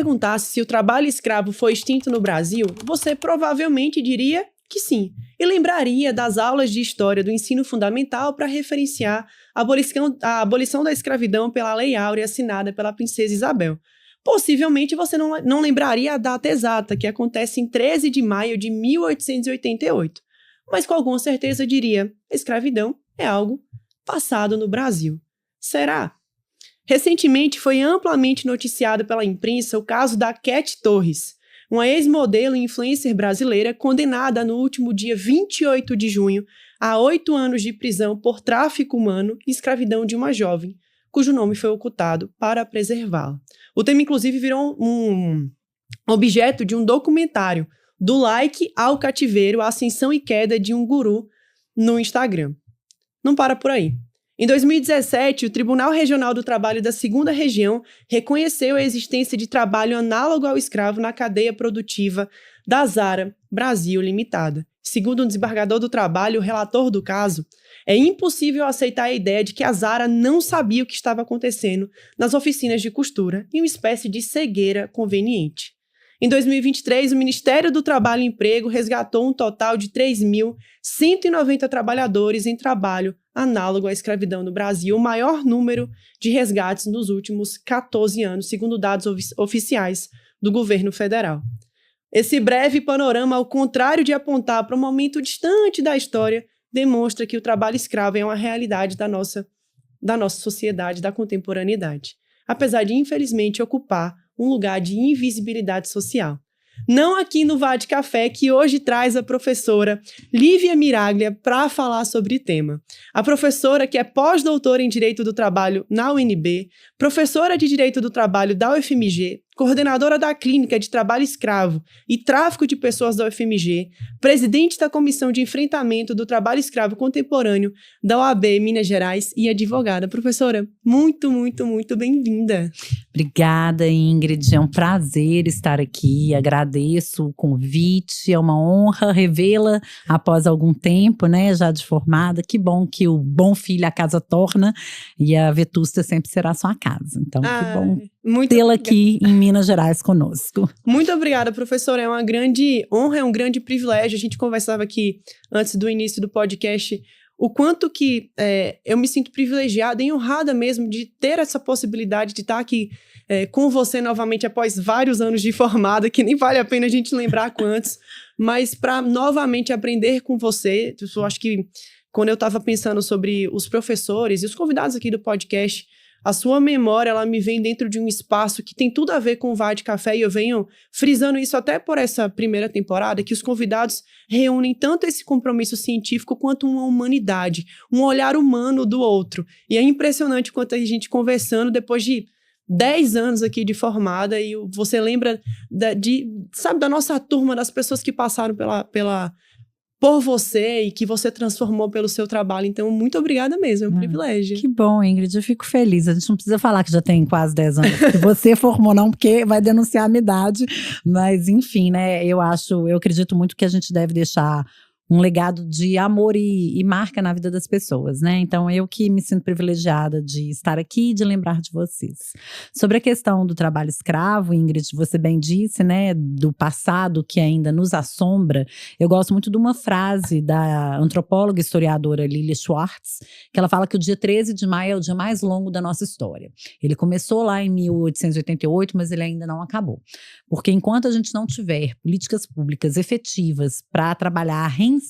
perguntasse se o trabalho escravo foi extinto no Brasil, você provavelmente diria que sim, e lembraria das aulas de história do ensino fundamental para referenciar a abolição da escravidão pela Lei Áurea assinada pela Princesa Isabel. Possivelmente você não lembraria a data exata, que acontece em 13 de maio de 1888, mas com alguma certeza diria: a escravidão é algo passado no Brasil. Será? Recentemente foi amplamente noticiado pela imprensa o caso da Cat Torres, uma ex-modelo e influencer brasileira condenada no último dia 28 de junho a 8 anos de prisão por tráfico humano e escravidão de uma jovem, cujo nome foi ocultado para preservá-la. O tema, inclusive, virou um objeto de um documentário, do like ao cativeiro, a ascensão e queda de um guru no Instagram. Não para por aí. Em 2017, o Tribunal Regional do Trabalho da 2ª Região reconheceu a existência de trabalho análogo ao escravo na cadeia produtiva da Zara Brasil Limitada. Segundo um desembargador do trabalho, o relator do caso, é impossível aceitar a ideia de que a Zara não sabia o que estava acontecendo nas oficinas de costura, em uma espécie de cegueira conveniente. Em 2023, o Ministério do Trabalho e Emprego resgatou um total de 3.190 trabalhadores em trabalho análogo à escravidão no Brasil, o maior número de resgates nos últimos 14 anos, segundo dados oficiais do governo federal. Esse breve panorama, ao contrário de apontar para um momento distante da história, demonstra que o trabalho escravo é uma realidade da nossa sociedade, da contemporaneidade, apesar de, infelizmente, ocupar um lugar de invisibilidade social. Não aqui no Vá de Café, que hoje traz a professora Lívia Miraglia para falar sobre o tema. A professora, que é pós-doutora em Direito do Trabalho na UNB, professora de Direito do Trabalho da UFMG, coordenadora da Clínica de Trabalho Escravo e Tráfico de Pessoas da UFMG, presidente da Comissão de Enfrentamento do Trabalho Escravo Contemporâneo da OAB Minas Gerais e advogada. Professora, muito, muito, muito bem-vinda. Obrigada, Ingrid. É um prazer estar aqui. Agradeço o convite. É uma honra revê-la após algum tempo, né, já de formada. Que bom que o bom filho a casa torna e a Vetusta sempre será sua casa. Então, que bom tê-la aqui em Minas Gerais conosco. Muito obrigada, professora. É uma grande honra, é um grande privilégio. A gente conversava aqui antes do início do podcast o quanto que eu me sinto privilegiada e honrada mesmo de ter essa possibilidade de estar aqui com você novamente após vários anos de formada, que nem vale a pena a gente lembrar quantos, mas para novamente aprender com você. Eu acho que quando eu estava pensando sobre os professores e os convidados aqui do podcast, a sua memória, ela me vem dentro de um espaço que tem tudo a ver com o Vá de Café, e eu venho frisando isso até por essa primeira temporada, que os convidados reúnem tanto esse compromisso científico quanto uma humanidade, um olhar humano do outro. E é impressionante quanto a gente conversando depois de 10 anos aqui de formada, e você lembra da nossa turma, das pessoas que passaram por você e que você transformou pelo seu trabalho. Então, muito obrigada mesmo, é um privilégio. Que bom, Ingrid, eu fico feliz. A gente não precisa falar que já tem quase 10 anos que você formou, não, porque vai denunciar a minha idade. Mas, enfim, né, eu acredito muito que a gente deve deixar um legado de amor e marca na vida das pessoas, né? Então, eu que me sinto privilegiada de estar aqui e de lembrar de vocês. Sobre a questão do trabalho escravo, Ingrid, você bem disse, né, do passado que ainda nos assombra, eu gosto muito de uma frase da antropóloga e historiadora Lilia Schwartz, que ela fala que o dia 13 de maio é o dia mais longo da nossa história. Ele começou lá em 1888, mas ele ainda não acabou. Porque enquanto a gente não tiver políticas públicas efetivas para trabalhar a reinserção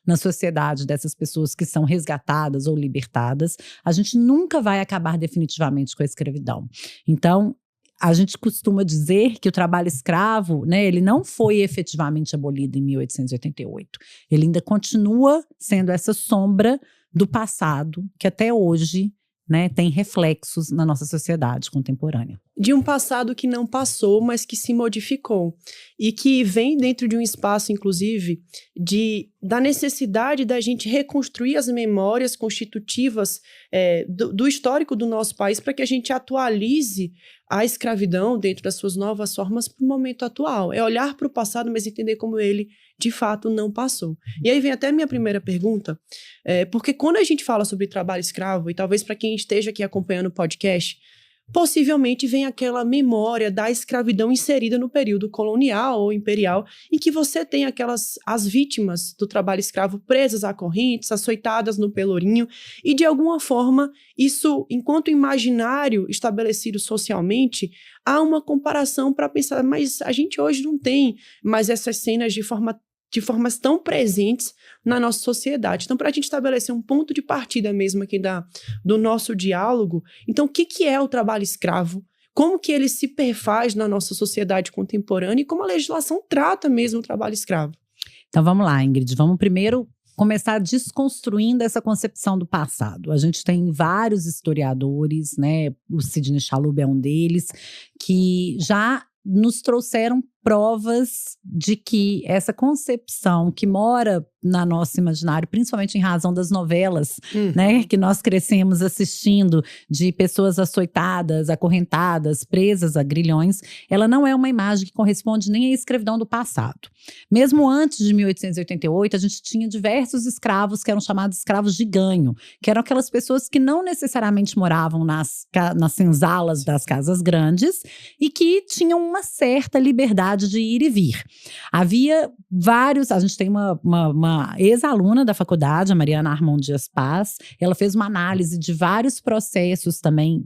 na sociedade dessas pessoas que são resgatadas ou libertadas, a gente nunca vai acabar definitivamente com a escravidão. Então, a gente costuma dizer que o trabalho escravo, né, ele não foi efetivamente abolido em 1888. Ele ainda continua sendo essa sombra do passado que até hoje, né, tem reflexos na nossa sociedade contemporânea. De um passado que não passou, mas que se modificou. E que vem dentro de um espaço, inclusive, da necessidade da gente reconstruir as memórias constitutivas do histórico do nosso país para que a gente atualize a escravidão dentro das suas novas formas para o momento atual. É olhar para o passado, mas entender como ele, de fato, não passou. E aí vem até a minha primeira pergunta, porque quando a gente fala sobre trabalho escravo, e talvez para quem esteja aqui acompanhando o podcast, possivelmente vem aquela memória da escravidão inserida no período colonial ou imperial, em que você tem as vítimas do trabalho escravo presas a correntes, açoitadas no pelourinho, e de alguma forma, isso, enquanto imaginário estabelecido socialmente, há uma comparação para pensar, mas a gente hoje não tem mais essas cenas de formas tão presentes na nossa sociedade. Então, para a gente estabelecer um ponto de partida mesmo aqui do nosso diálogo, então, o que é o trabalho escravo? Como que ele se perfaz na nossa sociedade contemporânea e como a legislação trata mesmo o trabalho escravo? Então, vamos lá, Ingrid. Vamos primeiro começar desconstruindo essa concepção do passado. A gente tem vários historiadores, né? O Sidney Chalub é um deles, que já nos trouxeram provas de que essa concepção que mora na nosso imaginário, principalmente em razão das novelas, né, que nós crescemos assistindo, de pessoas açoitadas, acorrentadas, presas a grilhões, ela não é uma imagem que corresponde nem à escravidão do passado. Mesmo antes de 1888, a gente tinha diversos escravos que eram chamados escravos de ganho, que eram aquelas pessoas que não necessariamente moravam nas senzalas das casas grandes e que tinham uma certa liberdade de ir e vir. Havia vários, a gente tem uma ex-aluna da faculdade, a Mariana Armond Dias Paz, ela fez uma análise de vários processos também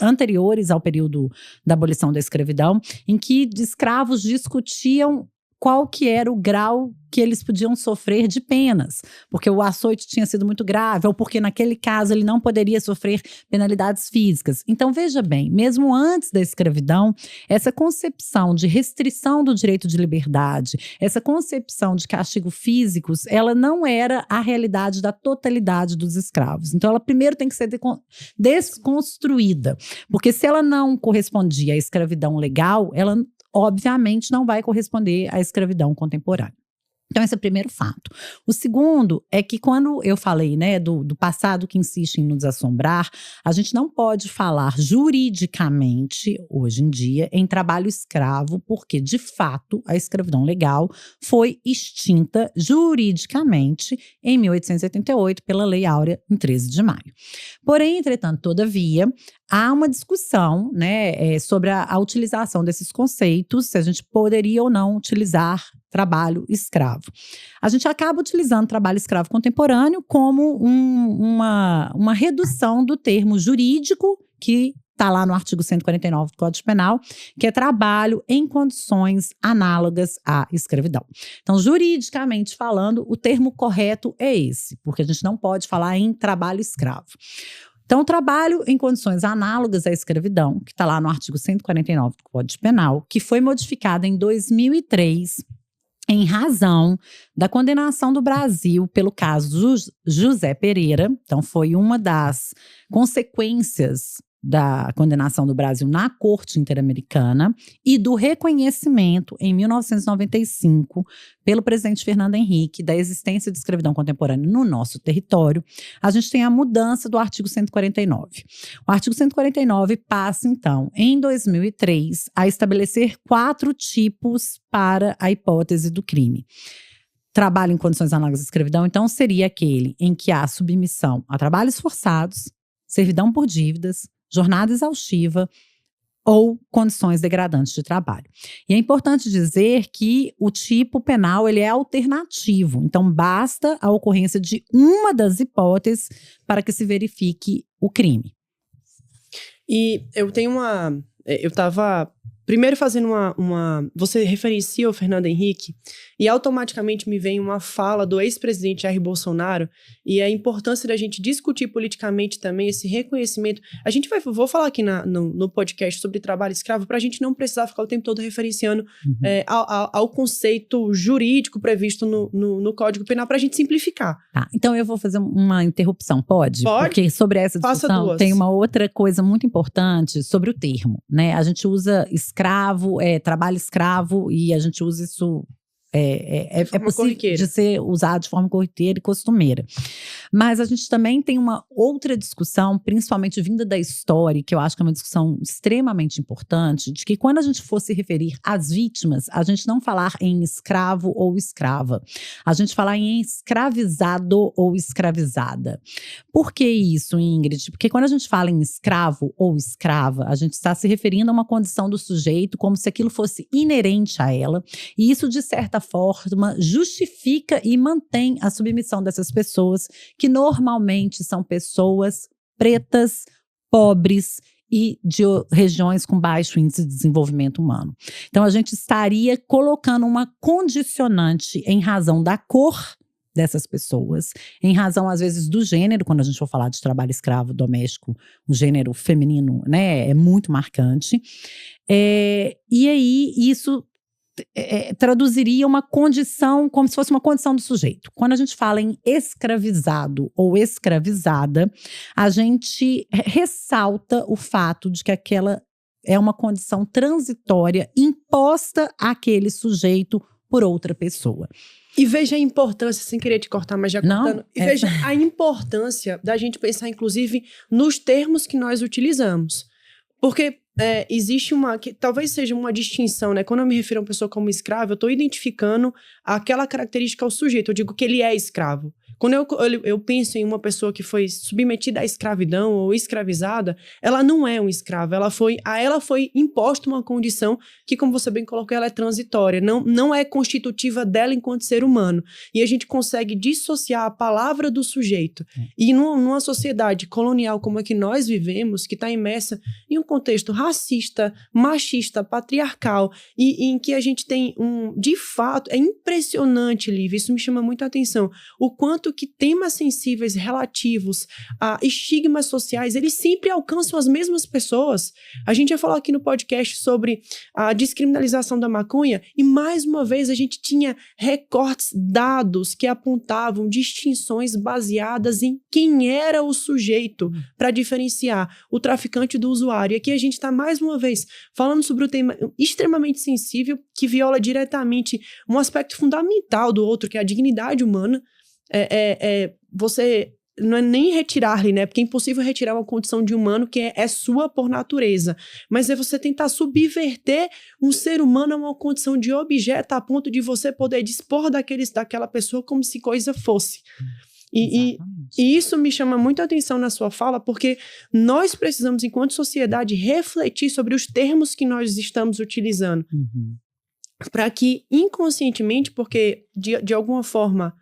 anteriores ao período da abolição da escravidão, em que escravos discutiam qual que era o grau que eles podiam sofrer de penas, porque o açoite tinha sido muito grave, ou porque naquele caso ele não poderia sofrer penalidades físicas. Então veja bem, mesmo antes da escravidão, essa concepção de restrição do direito de liberdade, essa concepção de castigos físicos, ela não era a realidade da totalidade dos escravos. Então ela primeiro tem que ser desconstruída, porque se ela não correspondia à escravidão legal, ela obviamente não vai corresponder à escravidão contemporânea. Então, esse é o primeiro fato. O segundo é que quando eu falei, né, do passado que insiste em nos assombrar, a gente não pode falar juridicamente, hoje em dia, em trabalho escravo, porque, de fato, a escravidão legal foi extinta juridicamente em 1888 pela Lei Áurea, em 13 de maio. Porém, entretanto, todavia, há uma discussão, né, sobre a utilização desses conceitos, se a gente poderia ou não utilizar trabalho escravo. A gente acaba utilizando trabalho escravo contemporâneo como uma redução do termo jurídico que está lá no artigo 149 do Código Penal, que é trabalho em condições análogas à escravidão. Então, juridicamente falando, o termo correto é esse, porque a gente não pode falar em trabalho escravo. Então, o trabalho em condições análogas à escravidão, que está lá no artigo 149 do Código Penal, que foi modificado em 2003, em razão da condenação do Brasil pelo caso José Pereira. Então, foi uma das consequências da condenação do Brasil na Corte Interamericana e do reconhecimento, em 1995, pelo presidente Fernando Henrique, da existência de escravidão contemporânea no nosso território. A gente tem a mudança do artigo 149. O artigo 149 passa, então, em 2003, a estabelecer 4 tipos para a hipótese do crime. Trabalho em condições análogas à escravidão, então, seria aquele em que há submissão a trabalhos forçados, servidão por dívidas, jornada exaustiva ou condições degradantes de trabalho. E é importante dizer que o tipo penal ele é alternativo, então basta a ocorrência de uma das hipóteses para que se verifique o crime. E eu tenho eu estava primeiro fazendo você referencia o Fernando Henrique e automaticamente me vem uma fala do ex-presidente Jair Bolsonaro e a importância da gente discutir politicamente também esse reconhecimento. Vou falar aqui no podcast sobre trabalho escravo para a gente não precisar ficar o tempo todo referenciando ao conceito jurídico previsto no Código Penal para a gente simplificar. Tá, então eu vou fazer uma interrupção, pode? Pode. Porque sobre essa discussão tem uma outra coisa muito importante sobre o termo, né? A gente usa escravo, trabalho escravo, e a gente usa isso É possível de ser usado de forma corriqueira e costumeira. Mas a gente também tem uma outra discussão, principalmente vinda da história, que eu acho que é uma discussão extremamente importante, de que quando a gente for se referir às vítimas, a gente não falar em escravo ou escrava. A gente falar em escravizado ou escravizada. Por que isso, Ingrid? Porque quando a gente fala em escravo ou escrava, a gente está se referindo a uma condição do sujeito como se aquilo fosse inerente a ela, e isso, de certa forma, justifica e mantém a submissão dessas pessoas, que normalmente são pessoas pretas, pobres e de regiões com baixo índice de desenvolvimento humano. Então, a gente estaria colocando uma condicionante em razão da cor dessas pessoas, em razão, às vezes, do gênero. Quando a gente for falar de trabalho escravo doméstico, o gênero feminino, né, é muito marcante. E aí, isso traduziria uma condição, como se fosse uma condição do sujeito. Quando a gente fala em escravizado ou escravizada, a gente ressalta o fato de que aquela é uma condição transitória imposta àquele sujeito por outra pessoa. E veja a importância, sem querer te cortar, mas já cortando. E veja a importância da gente pensar, inclusive, nos termos que nós utilizamos. Porque existe que talvez seja uma distinção, né? Quando eu me refiro a uma pessoa como escravo, eu estou identificando aquela característica ao sujeito. Eu digo que ele é escravo. Quando eu penso em uma pessoa que foi submetida à escravidão ou escravizada, ela não é um escravo. A ela foi imposta uma condição que, como você bem colocou, ela é transitória. Não é constitutiva dela enquanto ser humano. E a gente consegue dissociar a palavra do sujeito. E numa sociedade colonial como a que nós vivemos, que está imersa em um contexto racista, machista, patriarcal, e em que a gente tem de fato, é impressionante, Lívia, isso me chama muito a atenção, o quanto que temas sensíveis relativos a estigmas sociais, eles sempre alcançam as mesmas pessoas. A gente já falou aqui no podcast sobre a descriminalização da maconha, e mais uma vez a gente tinha recortes, dados que apontavam distinções baseadas em quem era o sujeito, para diferenciar o traficante do usuário. E aqui a gente está mais uma vez falando sobre um tema extremamente sensível, que viola diretamente um aspecto fundamental do outro, que é a dignidade humana. Você não é nem retirar-lhe, né? Porque é impossível retirar uma condição de humano que é sua por natureza. Mas é você tentar subverter um ser humano a uma condição de objeto, a ponto de você poder dispor daquela pessoa como se coisa fosse. E isso me chama muito a atenção na sua fala, porque nós precisamos, enquanto sociedade, refletir sobre os termos que nós estamos utilizando. Para que, inconscientemente, porque de alguma forma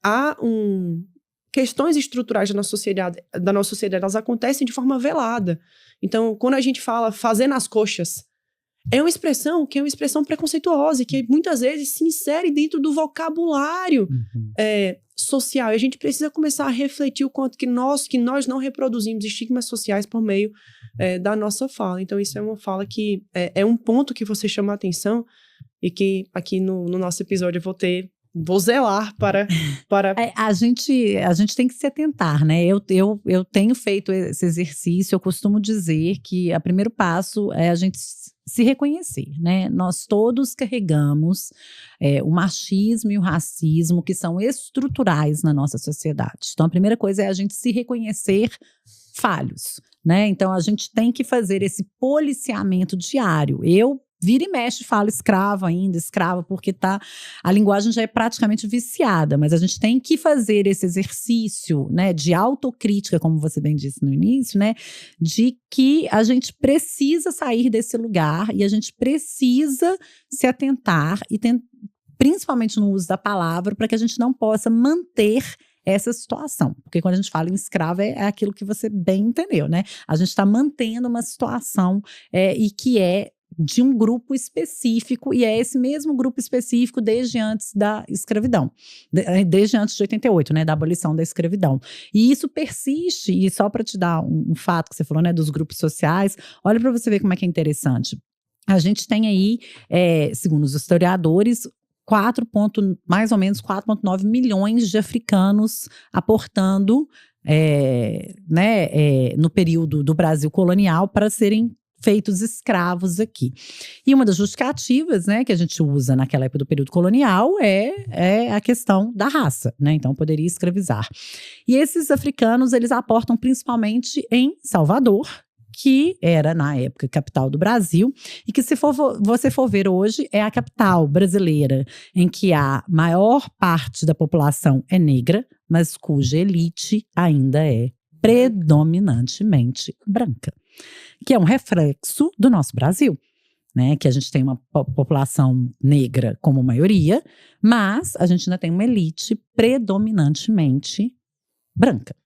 há questões estruturais da nossa sociedade, elas acontecem de forma velada. Então, quando a gente fala fazer nas coxas, é uma expressão que é uma expressão preconceituosa e que muitas vezes se insere dentro do vocabulário social. E a gente precisa começar a refletir o quanto que nós não reproduzimos estigmas sociais por meio da nossa fala. Então, isso é uma fala que é um ponto que você chama a atenção e que aqui no nosso episódio eu vou zelar para... A gente tem que se atentar, né? Eu tenho feito esse exercício, eu costumo dizer que o primeiro passo é a gente se reconhecer, né? Nós todos carregamos o machismo e o racismo que são estruturais na nossa sociedade. Então, a primeira coisa é a gente se reconhecer falhos, né? Então, a gente tem que fazer esse policiamento diário. Eu vira e mexe, falo escrava, porque a linguagem já é praticamente viciada, mas a gente tem que fazer esse exercício, né, de autocrítica, como você bem disse no início, né, de que a gente precisa sair desse lugar e a gente precisa se atentar, principalmente no uso da palavra, para que a gente não possa manter essa situação. Porque quando a gente fala em escravo, é aquilo que você bem entendeu, né? A gente está mantendo uma situação e que é de um grupo específico, e é esse mesmo grupo específico desde antes da escravidão, desde antes de 88, né, da abolição da escravidão. E isso persiste, e só para te dar um fato que você falou, né, dos grupos sociais, olha para você ver como é que é interessante. A gente tem aí, segundo os historiadores, mais ou menos 4,9 milhões de africanos aportando no período do Brasil colonial para serem feitos escravos aqui. E uma das justificativas, né, que a gente usa naquela época do período colonial é a questão da raça, né? Então poderia escravizar. E esses africanos, eles aportam principalmente em Salvador, que era, na época, capital do Brasil, e que, se você for ver hoje, é a capital brasileira, em que a maior parte da população é negra, mas cuja elite ainda é predominantemente branca, que é um reflexo do nosso Brasil, né? Que a gente tem uma população negra como maioria, mas a gente ainda tem uma elite predominantemente branca.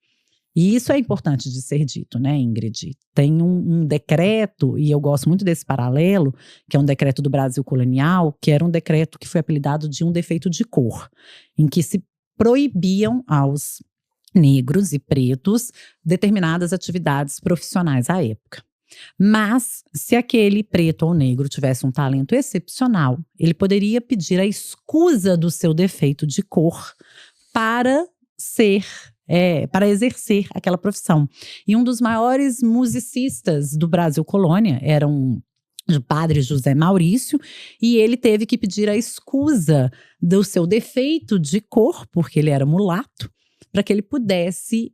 E isso é importante de ser dito, né, Ingrid? Tem um decreto, e eu gosto muito desse paralelo, que é um decreto do Brasil colonial, que era um decreto que foi apelidado de um defeito de cor, em que se proibiam aos negros e pretos determinadas atividades profissionais à época. Mas, se aquele preto ou negro tivesse um talento excepcional, ele poderia pedir a escusa do seu defeito de cor para para exercer aquela profissão. E um dos maiores musicistas do Brasil colônia era o padre José Maurício, e ele teve que pedir a escusa do seu defeito de cor, porque ele era mulato, para que ele pudesse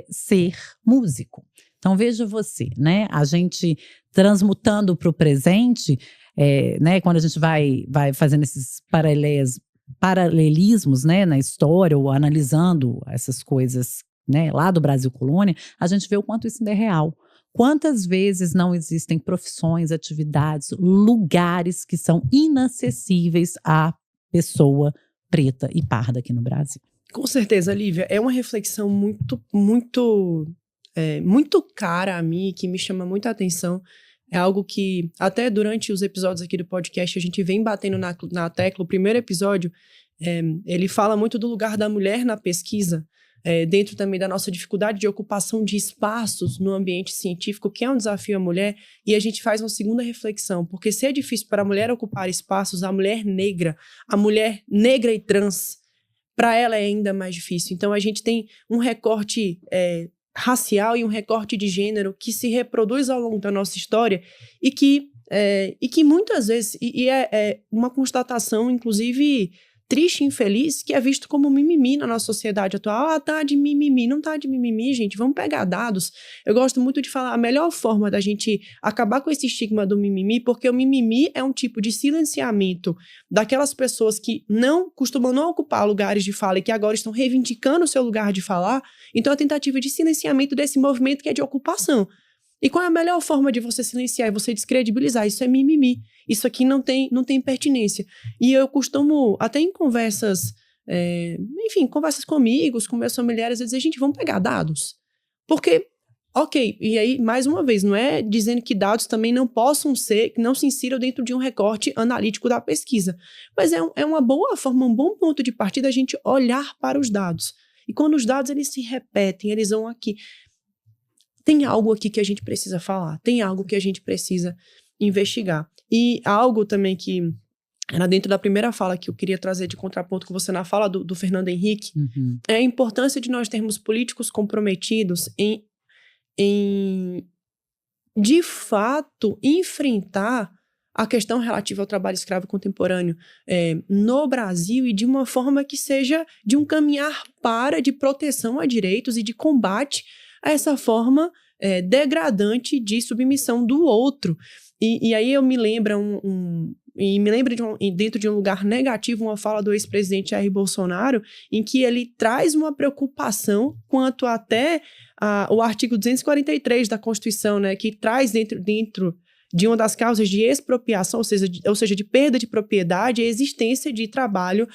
ser músico. Então veja você, né? A gente transmutando para o presente, né? Quando a gente vai fazendo esses paralelismos, né, na história, ou analisando essas coisas, né, lá do Brasil colônia, a gente vê o quanto isso ainda é real. Quantas vezes não existem profissões, atividades, lugares que são inacessíveis à pessoa preta e parda aqui no Brasil? Com certeza, Lívia. É uma reflexão muito cara a mim, que me chama muita atenção. É algo que, até durante os episódios aqui do podcast, a gente vem batendo na tecla. O primeiro episódio, ele fala muito do lugar da mulher na pesquisa, dentro também da nossa dificuldade de ocupação de espaços no ambiente científico, que é um desafio à mulher, e a gente faz uma segunda reflexão, porque se é difícil para a mulher ocupar espaços, a mulher negra e trans, para ela é ainda mais difícil. Então a gente tem um recorte racial e um recorte de gênero que se reproduz ao longo da nossa história e que muitas vezes, é uma constatação, inclusive, triste e infeliz, que é visto como mimimi na nossa sociedade atual. Ah, tá de mimimi. Não tá de mimimi, gente. Vamos pegar dados. Eu gosto muito de falar a melhor forma da gente acabar com esse estigma do mimimi, porque o mimimi é um tipo de silenciamento daquelas pessoas que costumam não ocupar lugares de fala e que agora estão reivindicando o seu lugar de falar. Então, a tentativa de silenciamento desse movimento que é de ocupação. E qual é a melhor forma de você silenciar e você descredibilizar? Isso é mimimi. Isso aqui não tem pertinência. E eu costumo, até em conversas, conversas com amigos, com meus familiares, dizer, gente, vamos pegar dados. Porque, ok, e aí, mais uma vez, não é dizendo que dados também não se insiram dentro de um recorte analítico da pesquisa. Mas é uma boa forma, um bom ponto de partida a gente olhar para os dados. E quando os dados, eles se repetem, eles vão aqui. Tem algo aqui que a gente precisa falar, tem algo que a gente precisa investigar. E algo também que era dentro da primeira fala que eu queria trazer de contraponto com você na fala do Fernando Henrique, é a importância de nós termos políticos comprometidos em de fato, enfrentar a questão relativa ao trabalho escravo contemporâneo no Brasil e de uma forma que seja de um caminhar de proteção a direitos e de combate a essa forma degradante de submissão do outro. E aí eu me lembro dentro de um lugar negativo, uma fala do ex-presidente Jair Bolsonaro, em que ele traz uma preocupação quanto até o artigo 243 da Constituição, né, que traz dentro de uma das causas de expropriação, ou seja, de perda de propriedade, a existência de trabalho,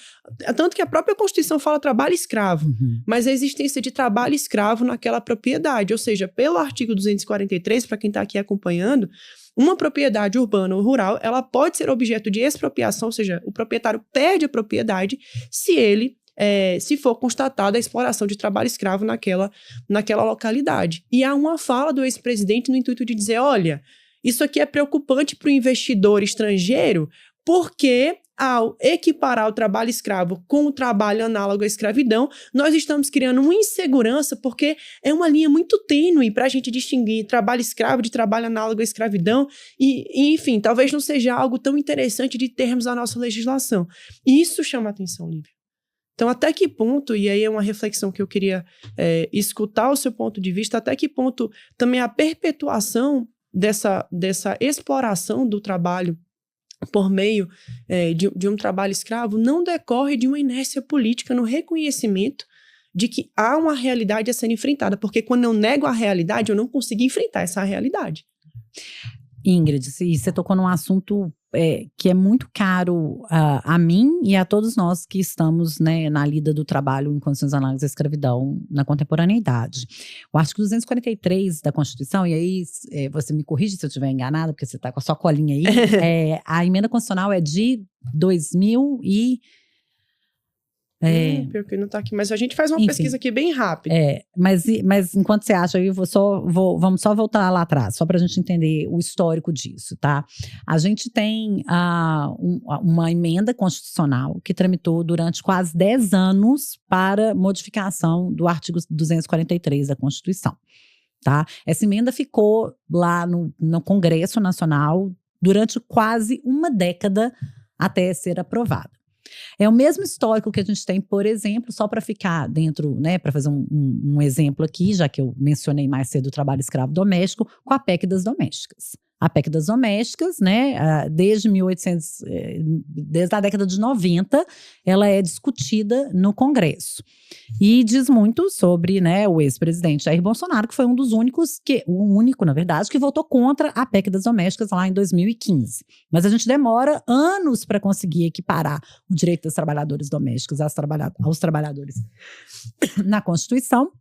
tanto que a própria Constituição fala trabalho escravo, mas a existência de trabalho escravo naquela propriedade, ou seja, pelo artigo 243, para quem está aqui acompanhando, uma propriedade urbana ou rural, ela pode ser objeto de expropriação, ou seja, o proprietário perde a propriedade se for constatada a exploração de trabalho escravo naquela localidade. E há uma fala do ex-presidente no intuito de dizer, olha, isso aqui é preocupante para o investidor estrangeiro porque ao equiparar o trabalho escravo com o trabalho análogo à escravidão, nós estamos criando uma insegurança, porque é uma linha muito tênue para a gente distinguir trabalho escravo de trabalho análogo à escravidão, e, enfim, talvez não seja algo tão interessante de termos a nossa legislação. E isso chama a atenção, Lívia. Então, até que ponto, e aí é uma reflexão que eu queria escutar o seu ponto de vista, até que ponto também a perpetuação dessa exploração do trabalho por meio de um trabalho escravo não decorre de uma inércia política no reconhecimento de que há uma realidade a ser enfrentada, porque quando eu nego a realidade, eu não consigo enfrentar essa realidade. Ingrid, você tocou num assunto que é muito caro a mim e a todos nós que estamos, né, na lida do trabalho em condições análogas à escravidão na contemporaneidade. O artigo 243 da Constituição, e aí você me corrige se eu estiver enganada, porque você está com a sua colinha aí, a emenda constitucional é de 2000 e… Pior que não tá aqui, mas a gente faz uma pesquisa aqui bem rápida. Mas enquanto você acha, vamos só voltar lá atrás, só para a gente entender o histórico disso, tá? A gente tem uma emenda constitucional que tramitou durante quase 10 anos para modificação do artigo 243 da Constituição, tá? Essa emenda ficou lá no Congresso Nacional durante quase uma década até ser aprovada. É o mesmo histórico que a gente tem, por exemplo, só para ficar dentro, né, para fazer um exemplo aqui, já que eu mencionei mais cedo o trabalho escravo doméstico, com a PEC das domésticas. A PEC das domésticas, né, desde a década de 90, ela é discutida no Congresso. E diz muito sobre, né, o ex-presidente Jair Bolsonaro, que foi um dos únicos, o único, na verdade, que votou contra a PEC das domésticas lá em 2015. Mas a gente demora anos para conseguir equiparar o direito das trabalhadoras domésticas aos trabalhadores na Constituição,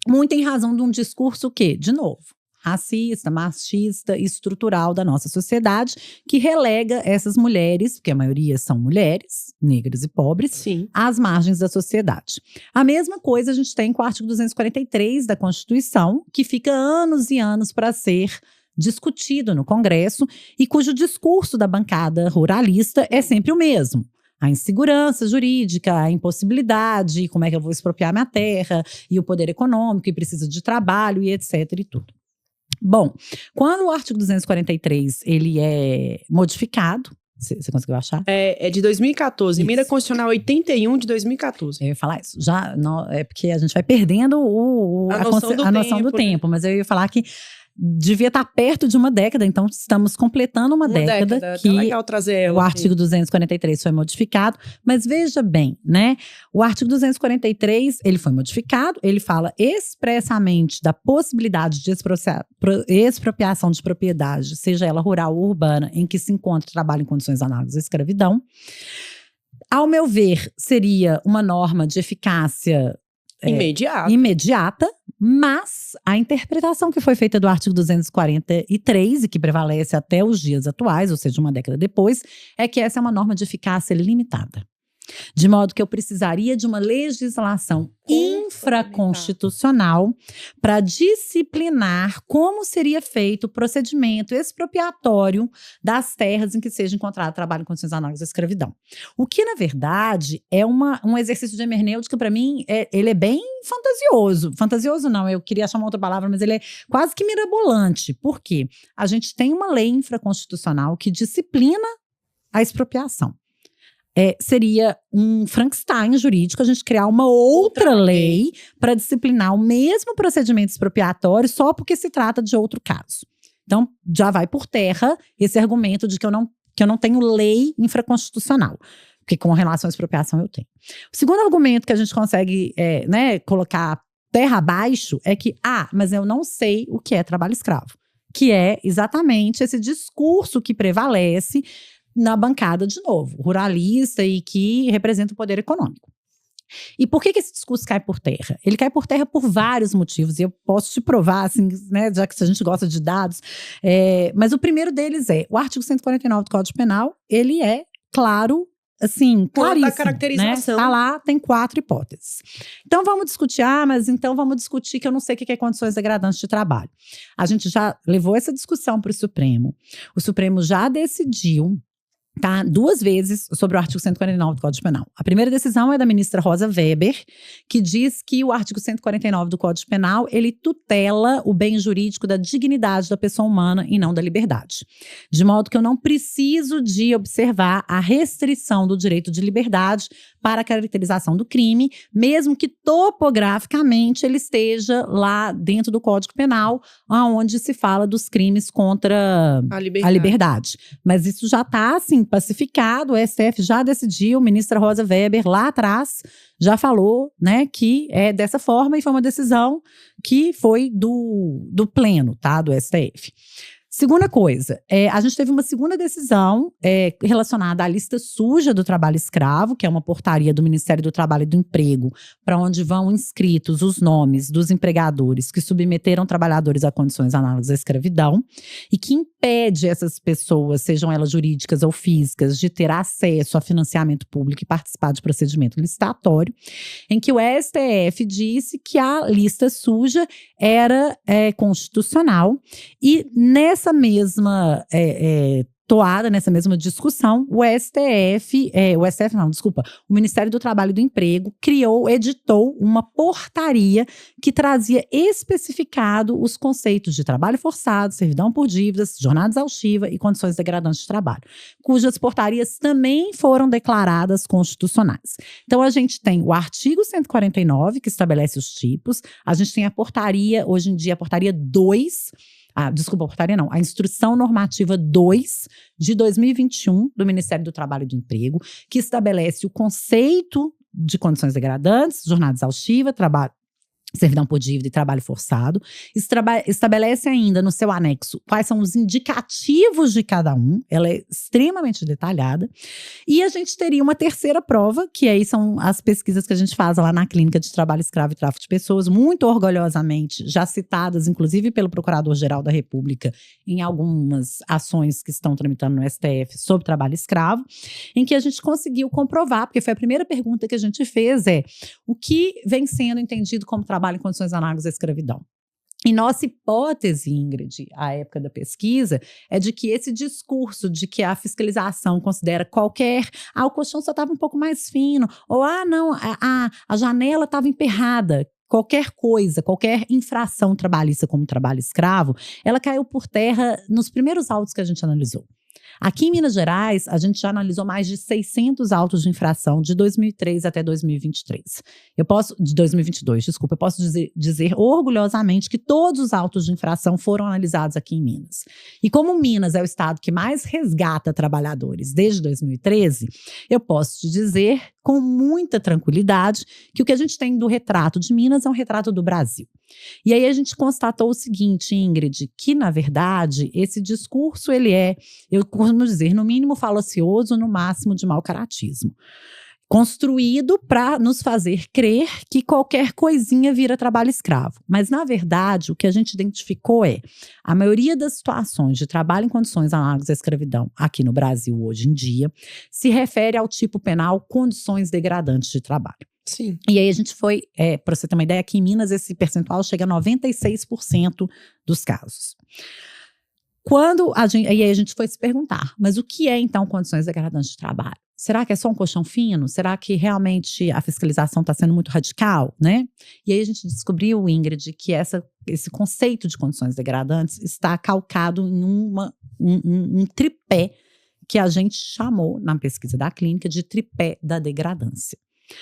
muito em razão de um discurso que, de novo, racista, machista e estrutural da nossa sociedade, que relega essas mulheres, porque a maioria são mulheres, negras e pobres, sim, às margens da sociedade. A mesma coisa a gente tem com o artigo 243 da Constituição, que fica anos e anos para ser discutido no Congresso e cujo discurso da bancada ruralista é sempre o mesmo. A insegurança jurídica, a impossibilidade, como é que eu vou expropriar minha terra, e o poder econômico, e precisa de trabalho, e etc. e tudo. Bom, quando o artigo 243 ele é modificado, você conseguiu achar? É de 2014, Isso. Emenda Constitucional 81 de 2014. Eu ia falar isso, é porque a gente vai perdendo a noção do tempo, mas eu ia falar que devia estar perto de uma década, então estamos completando uma década que é legal trazer ela o artigo 243 foi modificado, mas veja bem, né, o artigo 243, ele foi modificado, ele fala expressamente da possibilidade de expropriação de propriedade, seja ela rural ou urbana, em que se encontra trabalho em condições análogas à escravidão. Ao meu ver, seria uma norma de eficácia imediata, mas a interpretação que foi feita do artigo 243 e que prevalece até os dias atuais, ou seja, uma década depois, é que essa é uma norma de eficácia limitada. De modo que eu precisaria de uma legislação infraconstitucional para disciplinar como seria feito o procedimento expropriatório das terras em que seja encontrado trabalho em condições análogas à escravidão. O que, na verdade, é um exercício de hermenêutica, para mim, ele é bem fantasioso. Fantasioso não, eu queria achar uma outra palavra, mas ele é quase que mirabolante. Por quê? A gente tem uma lei infraconstitucional que disciplina a expropriação. Seria um Frankenstein jurídico a gente criar uma outra lei para disciplinar o mesmo procedimento expropriatório só porque se trata de outro caso. Então, já vai por terra esse argumento de que eu não tenho lei infraconstitucional, porque com relação à expropriação eu tenho. O segundo argumento que a gente consegue colocar terra abaixo é que, mas eu não sei o que é trabalho escravo, que é exatamente esse discurso que prevalece na bancada, de novo, ruralista e que representa o poder econômico. E por que esse discurso cai por terra? Ele cai por terra por vários motivos, e eu posso te provar, assim, né, já que a gente gosta de dados, mas o primeiro deles o artigo 149 do Código Penal, ele é claro, assim, claríssimo, a caracterização. Né? Tá lá, tem 4 hipóteses. Então vamos discutir, mas então vamos discutir que eu não sei o que é condições degradantes de trabalho. A gente já levou essa discussão para o Supremo já decidiu tá? 2 vezes sobre o artigo 149 do Código Penal. A primeira decisão é da ministra Rosa Weber, que diz que o artigo 149 do Código Penal, ele tutela o bem jurídico da dignidade da pessoa humana e não da liberdade. De modo que eu não preciso de observar a restrição do direito de liberdade para a caracterização do crime, mesmo que topograficamente ele esteja lá dentro do Código Penal, onde se fala dos crimes contra a liberdade. Mas isso já está, assim, pacificado, o STF já decidiu, a ministra Rosa Weber lá atrás já falou, né, que é dessa forma, e foi uma decisão que foi do pleno, tá, do STF. Segunda coisa, a gente teve uma segunda decisão relacionada à lista suja do trabalho escravo, que é uma portaria do Ministério do Trabalho e do Emprego, para onde vão inscritos os nomes dos empregadores que submeteram trabalhadores a condições análogas à escravidão e que impede essas pessoas, sejam elas jurídicas ou físicas, de ter acesso a financiamento público e participar de procedimento licitatório, em que o STF disse que a lista suja era constitucional e nessa mesma toada, nessa mesma discussão, o Ministério do Trabalho e do Emprego editou uma portaria que trazia especificado os conceitos de trabalho forçado, servidão por dívidas, jornada exaustiva e condições degradantes de trabalho, cujas portarias também foram declaradas constitucionais. Então, a gente tem o artigo 149, que estabelece os tipos, a gente tem a portaria, hoje em dia, a portaria 2, a Instrução Normativa 2 de 2021 do Ministério do Trabalho e do Emprego, que estabelece o conceito de condições degradantes, jornada exaustiva, servidão por dívida e trabalho forçado. Estabelece ainda no seu anexo quais são os indicativos de cada um. Ela é extremamente detalhada. E a gente teria uma terceira prova, que aí são as pesquisas que a gente faz lá na Clínica de Trabalho Escravo e Tráfico de Pessoas, muito orgulhosamente, já citadas, inclusive pelo Procurador-Geral da República, em algumas ações que estão tramitando no STF sobre trabalho escravo, em que a gente conseguiu comprovar, porque foi a primeira pergunta que a gente fez, o que vem sendo entendido como trabalho em condições análogas à escravidão. E nossa hipótese, Ingrid, à época da pesquisa, é de que esse discurso de que a fiscalização considera o colchão só estava um pouco mais fino, ou não, a janela estava emperrada, qualquer coisa, qualquer infração trabalhista como trabalho escravo, ela caiu por terra nos primeiros autos que a gente analisou. Aqui em Minas Gerais, a gente já analisou mais de 600 autos de infração de 2003 até 2023. De 2022, desculpa. Eu posso dizer orgulhosamente que todos os autos de infração foram analisados aqui em Minas. E como Minas é o estado que mais resgata trabalhadores desde 2013, eu posso te dizer com muita tranquilidade que o que a gente tem do retrato de Minas é um retrato do Brasil. E aí a gente constatou o seguinte, Ingrid, que na verdade esse discurso ele eu costumo dizer, no mínimo falacioso, no máximo de mau caratismo. Construído para nos fazer crer que qualquer coisinha vira trabalho escravo. Mas, na verdade, o que a gente identificou a maioria das situações de trabalho em condições análogas à escravidão aqui no Brasil hoje em dia se refere ao tipo penal condições degradantes de trabalho. Sim. E aí a gente foi, para você ter uma ideia, aqui em Minas esse percentual chega a 96% dos casos. Aí a gente foi se perguntar, mas o que é então condições degradantes de trabalho? Será que é só um colchão fino? Será que realmente a fiscalização está sendo muito radical, né? E aí a gente descobriu, Ingrid, que esse conceito de condições degradantes está calcado em um tripé que a gente chamou, na pesquisa da clínica, de tripé da degradância.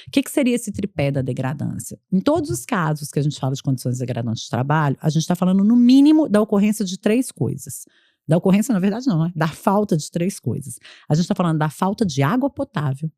O que seria esse tripé da degradância? Em todos os casos que a gente fala de condições degradantes de trabalho, a gente está falando no mínimo da ocorrência de 3 coisas. Da ocorrência, na verdade, não, da falta de 3 coisas. A gente está falando da falta de água potável,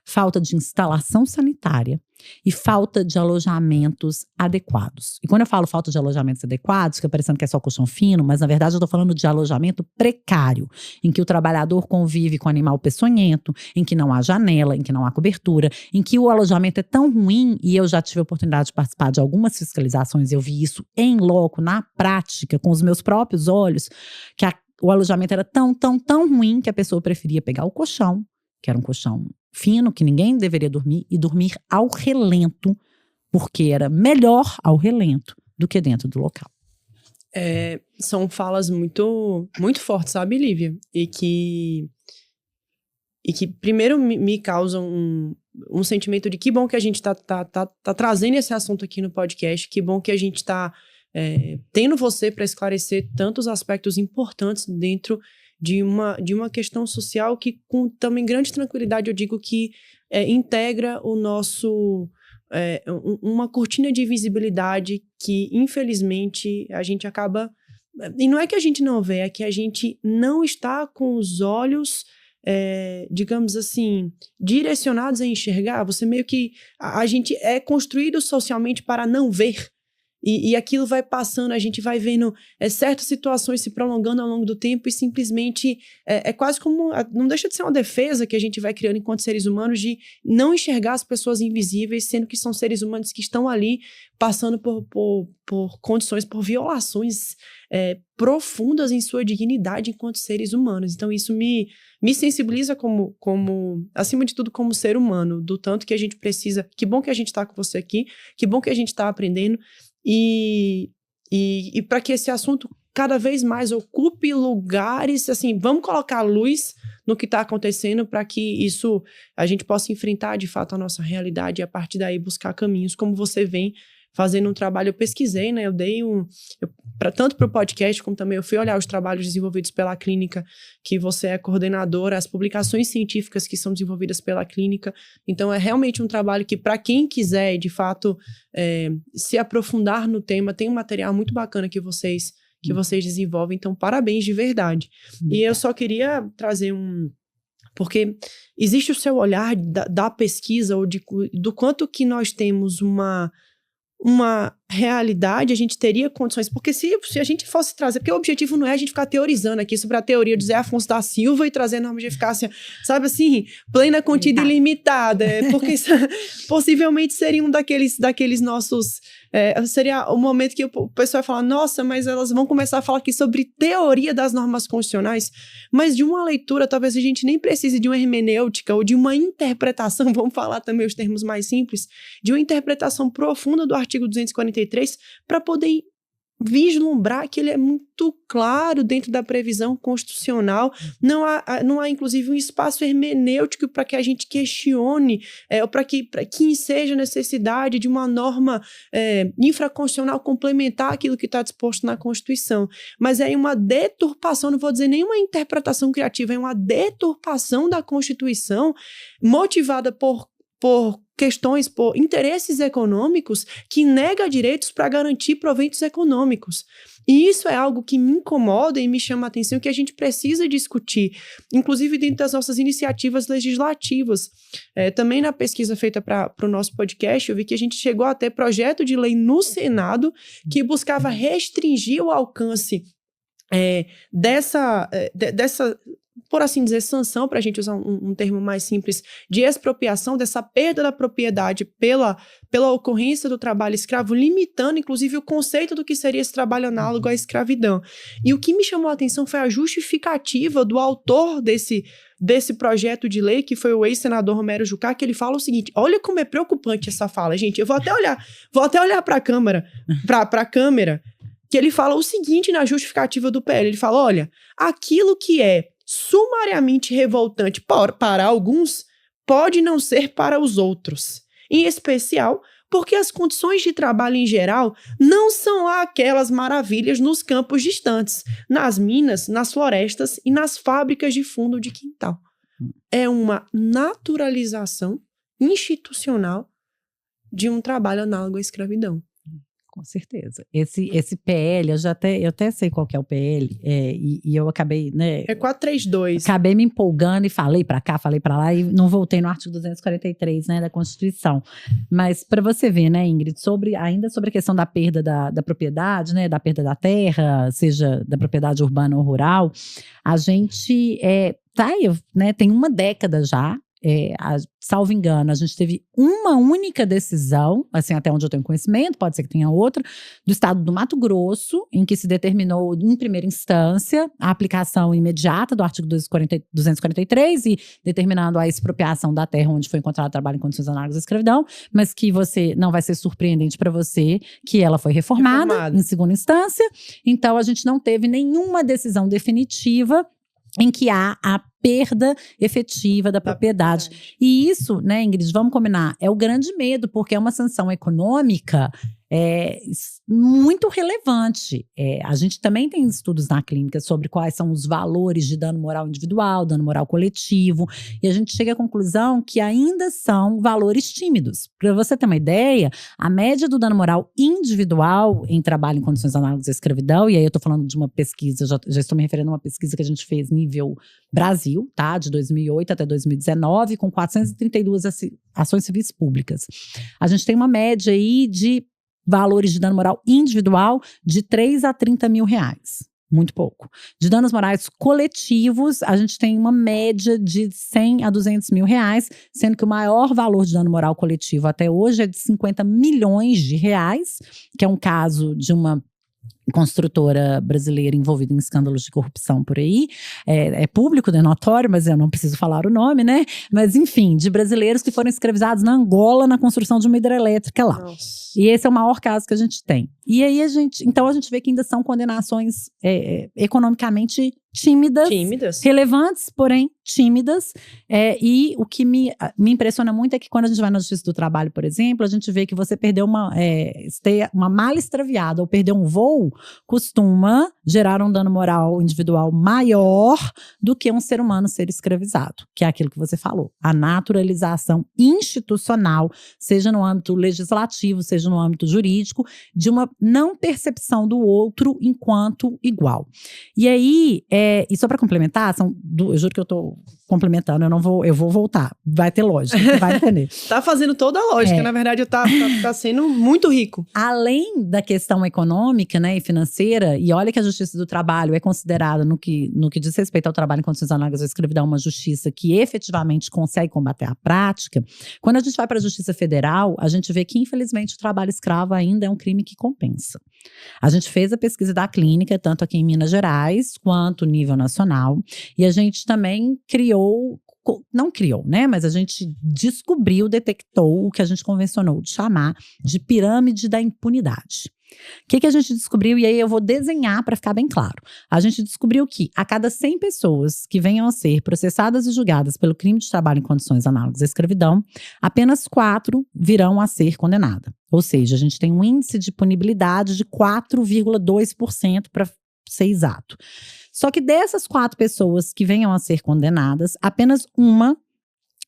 falta de instalação sanitária e falta de alojamentos adequados. E quando eu falo falta de alojamentos adequados, fica parecendo que é só colchão fino, mas na verdade eu estou falando de alojamento precário, em que o trabalhador convive com animal peçonhento, em que não há janela, em que não há cobertura, em que o alojamento é tão ruim, e eu já tive a oportunidade de participar de algumas fiscalizações, eu vi isso em loco, na prática, com os meus próprios olhos, que o alojamento era tão, tão, tão ruim que a pessoa preferia pegar o colchão, que era um colchão fino, que ninguém deveria dormir, e dormir ao relento, porque era melhor ao relento do que dentro do local. São falas muito, muito fortes, sabe, Lívia? E que e que primeiro me causam um sentimento de que bom que a gente tá trazendo esse assunto aqui no podcast, que bom que a gente tá tendo você para esclarecer tantos aspectos importantes dentro de uma questão social que, com também grande tranquilidade, eu digo que integra o nosso... uma cortina de visibilidade que, infelizmente, a gente acaba... E não é que a gente não vê, é que a gente não está com os olhos, digamos assim, direcionados a enxergar. Você meio que... A gente é construído socialmente para não ver. E aquilo vai passando, a gente vai vendo certas situações se prolongando ao longo do tempo e simplesmente é quase como... Não deixa de ser uma defesa que a gente vai criando enquanto seres humanos de não enxergar as pessoas invisíveis, sendo que são seres humanos que estão ali passando por condições, por violações profundas em sua dignidade enquanto seres humanos. Então isso me sensibiliza como, acima de tudo, como ser humano, do tanto que a gente precisa... Que bom que a gente está com você aqui, que bom que a gente está aprendendo. E para que esse assunto cada vez mais ocupe lugares, assim, vamos colocar luz no que está acontecendo para que isso a gente possa enfrentar de fato a nossa realidade e a partir daí buscar caminhos, como você vem fazendo um trabalho. Eu pesquisei, né? Eu dei tanto para o podcast, como também eu fui olhar os trabalhos desenvolvidos pela clínica, que você é coordenadora, as publicações científicas que são desenvolvidas pela clínica. Então, é realmente um trabalho que, para quem quiser, de fato, se aprofundar no tema, tem um material muito bacana que vocês desenvolvem. Então, parabéns de verdade. E eu só queria trazer porque existe o seu olhar da pesquisa, ou do quanto que nós temos uma realidade, a gente teria condições, porque se a gente fosse trazer, porque o objetivo não é a gente ficar teorizando aqui sobre a teoria de Zé Afonso da Silva e trazer norma de eficácia, sabe assim, plena, contida e limitada, porque isso, possivelmente seria um daqueles nossos, seria o momento que o pessoal vai falar, nossa, mas elas vão começar a falar aqui sobre teoria das normas constitucionais, mas de uma leitura, talvez a gente nem precise de uma hermenêutica ou de uma interpretação, vamos falar também os termos mais simples, de uma interpretação profunda do artigo 243 para poder vislumbrar que ele é muito claro dentro da previsão constitucional. Não há inclusive um espaço hermenêutico para que a gente questione, ou para que seja necessidade de uma norma infraconstitucional complementar aquilo que está disposto na Constituição. Mas é uma deturpação, não vou dizer nenhuma interpretação criativa, é uma deturpação da Constituição motivada por questões, por interesses econômicos, que nega direitos para garantir proventos econômicos. E isso é algo que me incomoda e me chama a atenção, que a gente precisa discutir, inclusive dentro das nossas iniciativas legislativas. Também na pesquisa feita para o nosso podcast, eu vi que a gente chegou até projeto de lei no Senado que buscava restringir o alcance dessa por assim dizer, sanção, para a gente usar um termo mais simples, de expropriação, dessa perda da propriedade pela ocorrência do trabalho escravo, limitando, inclusive, o conceito do que seria esse trabalho análogo à escravidão. E o que me chamou a atenção foi a justificativa do autor desse projeto de lei, que foi o ex-senador Romero Jucá, que ele fala o seguinte, olha como é preocupante essa fala, gente, eu vou até olhar para a câmera, que ele fala o seguinte na justificativa do PL, ele fala, olha, aquilo que é sumariamente revoltante para alguns, pode não ser para os outros. Em especial, porque as condições de trabalho em geral não são lá aquelas maravilhas nos campos distantes, nas minas, nas florestas e nas fábricas de fundo de quintal. É uma naturalização institucional de um trabalho análogo à escravidão. Com certeza. Esse PL, eu até sei qual que é o PL, e eu acabei, né? É 432. Acabei me empolgando e falei para cá, falei para lá, e não voltei no artigo 243, né, da Constituição. Mas para você ver, né, Ingrid, ainda sobre a questão da perda da propriedade, né, da perda da terra, seja da propriedade urbana ou rural, a gente tem uma década já. Salvo engano, a gente teve uma única decisão, assim, até onde eu tenho conhecimento, pode ser que tenha outra, do estado do Mato Grosso, em que se determinou, em primeira instância, a aplicação imediata do artigo 243 e determinando a expropriação da terra onde foi encontrado trabalho em condições análogas à escravidão, mas que não vai ser surpreendente para você que ela foi reformada em segunda instância. Então, a gente não teve nenhuma decisão definitiva em que há a perda efetiva da propriedade. E isso, né, Ingrid, vamos combinar, é o grande medo, porque é uma sanção econômica muito relevante. A gente também tem estudos na clínica sobre quais são os valores de dano moral individual, dano moral coletivo, e a gente chega à conclusão que ainda são valores tímidos. Para você ter uma ideia, a média do dano moral individual em trabalho em condições análogas à escravidão, e aí eu estou falando de uma pesquisa, já estou me referindo a uma pesquisa que a gente fez nível Brasil, tá? De 2008 até 2019, com 432 ações civis públicas. A gente tem uma média aí de valores de dano moral individual de 3 a 30 mil reais. Muito pouco. De danos morais coletivos, a gente tem uma média de 100 a 200 mil reais, sendo que o maior valor de dano moral coletivo até hoje é de 50 milhões de reais, que é um caso de uma construtora brasileira envolvida em escândalos de corrupção por aí, é público, é notório, mas eu não preciso falar o nome, né? Mas enfim, de brasileiros que foram escravizados na Angola na construção de uma hidrelétrica lá. Nossa. E esse é o maior caso que a gente tem. E aí então a gente vê que ainda são condenações economicamente tímidas, relevantes, porém tímidas. E o que me impressiona muito é que quando a gente vai na Justiça do Trabalho, por exemplo, a gente vê que você perdeu ter uma mala extraviada ou perder um voo costuma gerar um dano moral individual maior do que um ser humano ser escravizado, que é aquilo que você falou. A naturalização institucional, seja no âmbito legislativo, seja no âmbito jurídico, de uma não percepção do outro enquanto igual. E aí, e só para complementar, eu juro que eu tô complementando, eu vou voltar, vai ter lógica, você vai entender. Tá fazendo toda a lógica, na verdade tá sendo muito rico. Além da questão econômica, né, e financeira, e olha que a Justiça do Trabalho é considerada, no que diz respeito ao trabalho em condições análogas à escravidão, uma justiça que efetivamente consegue combater a prática. Quando a gente vai para a Justiça Federal, a gente vê que, infelizmente, o trabalho escravo ainda é um crime que compensa. A gente fez a pesquisa da clínica, tanto aqui em Minas Gerais, quanto nível nacional, e a gente também não criou, né? Mas a gente detectou o que a gente convencionou de chamar de pirâmide da impunidade. O que a gente descobriu? E aí eu vou desenhar para ficar bem claro. A gente descobriu que a cada 100 pessoas que venham a ser processadas e julgadas pelo crime de trabalho em condições análogas à escravidão, apenas 4 virão a ser condenadas. Ou seja, a gente tem um índice de punibilidade de 4,2%, para ser exato. Só que dessas 4 pessoas que venham a ser condenadas, apenas uma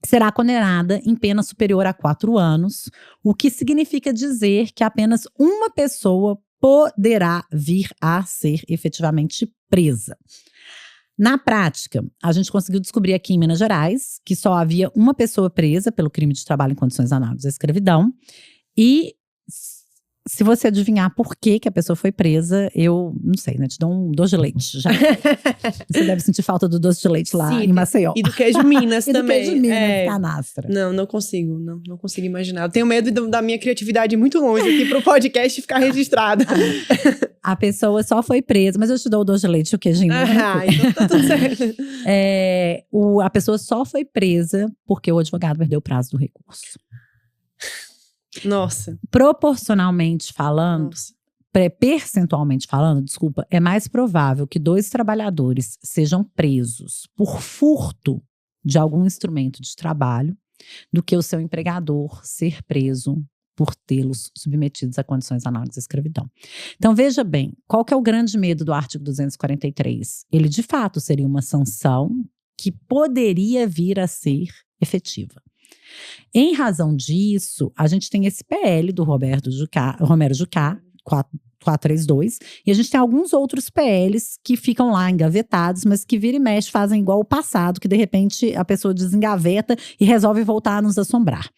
será condenada em pena superior a 4 anos, o que significa dizer que apenas uma pessoa poderá vir a ser efetivamente presa. Na prática, a gente conseguiu descobrir aqui em Minas Gerais que só havia uma pessoa presa pelo crime de trabalho em condições análogas à escravidão, e se você adivinhar por que a pessoa foi presa, eu não sei, né? Te dou um doce de leite. Já. Você deve sentir falta do doce de leite lá em Maceió. E do queijo Minas também. E do queijo Minas, canastra. Não consigo. Não consigo imaginar. Eu tenho medo da minha criatividade muito longe aqui pro podcast ficar registrada. A pessoa só foi presa, mas eu te dou o doce de leite e o queijinho. Então tá tudo certo. A pessoa só foi presa porque o advogado perdeu o prazo do recurso. Nossa. Proporcionalmente falando, percentualmente falando, desculpa, é mais provável que 2 trabalhadores sejam presos por furto de algum instrumento de trabalho do que o seu empregador ser preso por tê-los submetidos a condições análogas à escravidão. Então, veja bem, qual que é o grande medo do artigo 243? Ele, de fato, seria uma sanção que poderia vir a ser efetiva. Em razão disso, a gente tem esse PL do Romero Jucá, 432, e a gente tem alguns outros PLs que ficam lá engavetados, mas que vira e mexe fazem igual o passado, que de repente a pessoa desengaveta e resolve voltar a nos assombrar.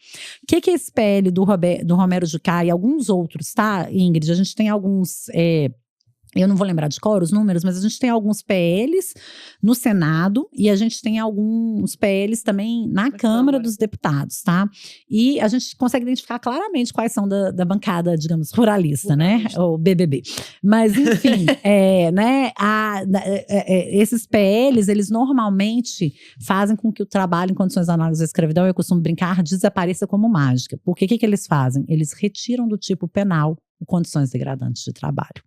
O que é esse PL do Romero Jucá e alguns outros, tá, Ingrid? A gente tem alguns… eu não vou lembrar de cor os números, mas a gente tem alguns PLs no Senado e a gente tem alguns PLs também na Câmara dos Deputados, tá? E a gente consegue identificar claramente quais são da bancada, digamos, ruralista, né? Ou BBB. Mas, enfim, esses PLs, eles normalmente fazem com que o trabalho em condições análogas à escravidão, eu costumo brincar, desapareça como mágica. Porque o que eles fazem? Eles retiram do tipo penal condições degradantes de trabalho.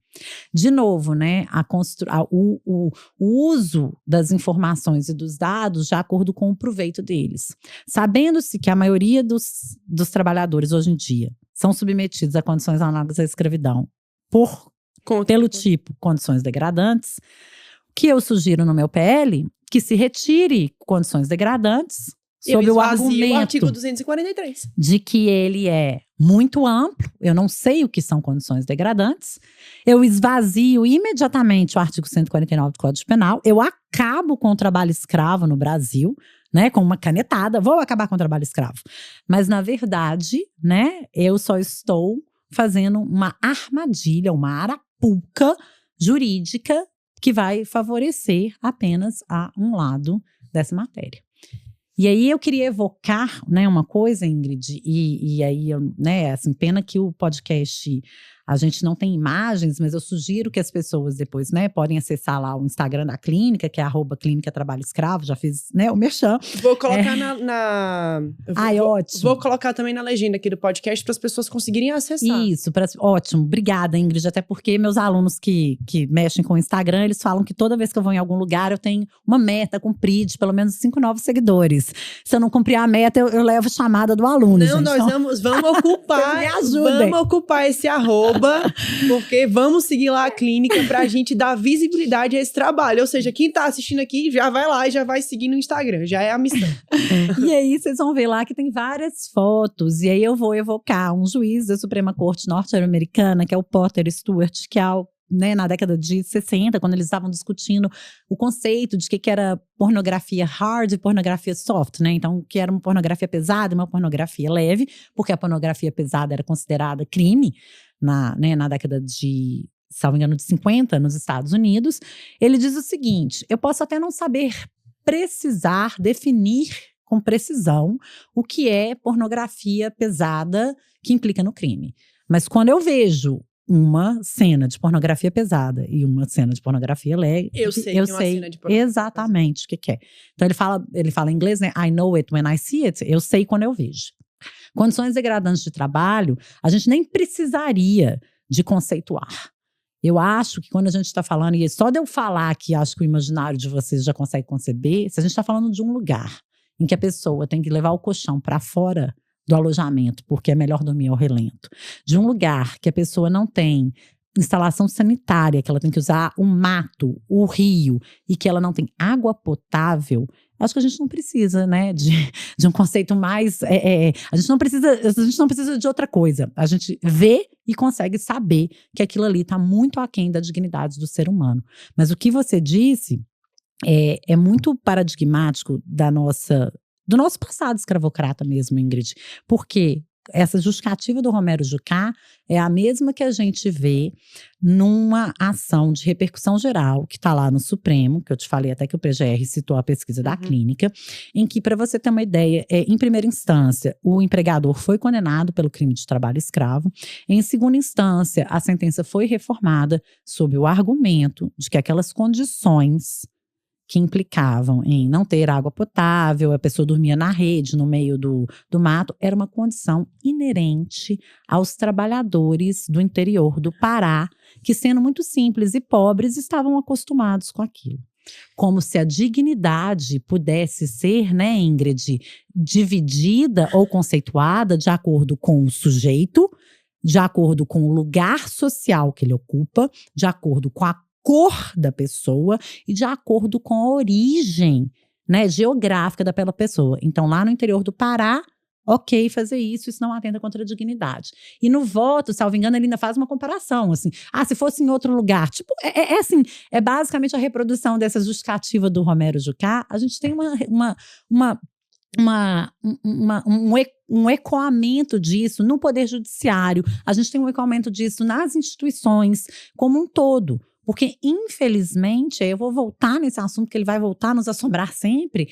De novo, né, o uso das informações e dos dados de acordo com o proveito deles. Sabendo-se que a maioria dos trabalhadores hoje em dia são submetidos a condições análogas à escravidão pelo tipo condições degradantes, o que eu sugiro no meu PL, que se retire condições degradantes sob o argumento artigo 243. de que ele é muito amplo, eu não sei o que são condições degradantes, eu esvazio imediatamente o artigo 149 do Código Penal, eu acabo com o trabalho escravo no Brasil, né, com uma canetada, vou acabar com o trabalho escravo. Mas, na verdade, né, eu só estou fazendo uma armadilha, uma arapuca jurídica que vai favorecer apenas a um lado dessa matéria. E aí eu queria evocar, né, uma coisa, Ingrid, e aí, né, assim, pena que o podcast, a gente não tem imagens, mas eu sugiro que as pessoas depois, né, podem acessar lá o Instagram da clínica, que é @clínica trabalho escravo, já fiz, né, o merchan. Vou colocar ótimo. Vou colocar também na legenda aqui do podcast para as pessoas conseguirem acessar. Isso, ótimo. Obrigada, Ingrid, até porque meus alunos que mexem com o Instagram, eles falam que toda vez que eu vou em algum lugar, eu tenho uma meta a cumprir de pelo menos 5 novos seguidores. Se eu não cumprir a meta, eu levo chamada do aluno, não, gente. Nós vamos ocupar, me ajudem. Vamos ocupar esse @, porque vamos seguir lá a clínica pra gente dar visibilidade a esse trabalho. Ou seja, quem tá assistindo aqui já vai lá e já vai seguir no Instagram, já é a missão. E aí vocês vão ver lá que tem várias fotos, e aí eu vou evocar um juiz da Suprema Corte norte-americana, que é o Potter Stewart, que é né, na década de 60, quando eles estavam discutindo o conceito de que era pornografia hard e pornografia soft, né? Então, que era uma pornografia pesada e uma pornografia leve, porque a pornografia pesada era considerada crime na década de, salvo engano, de 50 nos Estados Unidos. Ele diz o seguinte: eu posso até não saber definir com precisão o que é pornografia pesada que implica no crime. Mas quando eu vejo uma cena de pornografia pesada e uma cena de pornografia leve, eu sei exatamente o que é. Então ele fala em inglês, né? I know it when I see it. Eu sei quando eu vejo. Condições degradantes de trabalho, a gente nem precisaria de conceituar. Eu acho que quando a gente está falando, e só de eu falar que acho que o imaginário de vocês já consegue conceber, se a gente está falando de um lugar em que a pessoa tem que levar o colchão para fora do alojamento, porque é melhor dormir ao relento, de um lugar que a pessoa não tem instalação sanitária, que ela tem que usar o mato, o rio, e que ela não tem água potável, acho que a gente não precisa, né, de um conceito mais… a gente não precisa de outra coisa. A gente vê e consegue saber que aquilo ali está muito aquém da dignidade do ser humano. Mas o que você disse é muito paradigmático do nosso passado escravocrata mesmo, Ingrid. Porque essa justificativa do Romero Jucá é a mesma que a gente vê numa ação de repercussão geral, que está lá no Supremo, que eu te falei até que o PGR citou a pesquisa da clínica, em que, para você ter uma ideia, em primeira instância, o empregador foi condenado pelo crime de trabalho escravo. Em segunda instância, a sentença foi reformada sob o argumento de que aquelas condições que implicavam em não ter água potável, a pessoa dormia na rede, no meio do mato, era uma condição inerente aos trabalhadores do interior do Pará, que, sendo muito simples e pobres, estavam acostumados com aquilo. Como se a dignidade pudesse ser, né, Ingrid, dividida ou conceituada de acordo com o sujeito, de acordo com o lugar social que ele ocupa, de acordo com a cor da pessoa e de acordo com a origem, né, geográfica daquela pessoa. Então, lá no interior do Pará, ok fazer isso não atenta contra a dignidade. E no voto, salvo engano, ele ainda faz uma comparação, assim, se fosse em outro lugar. Tipo, assim, é basicamente a reprodução dessa justificativa do Romero Jucá. A gente tem um ecoamento disso no Poder Judiciário, a gente tem um ecoamento disso nas instituições como um todo. Porque, infelizmente, eu vou voltar nesse assunto, que ele vai voltar a nos assombrar sempre,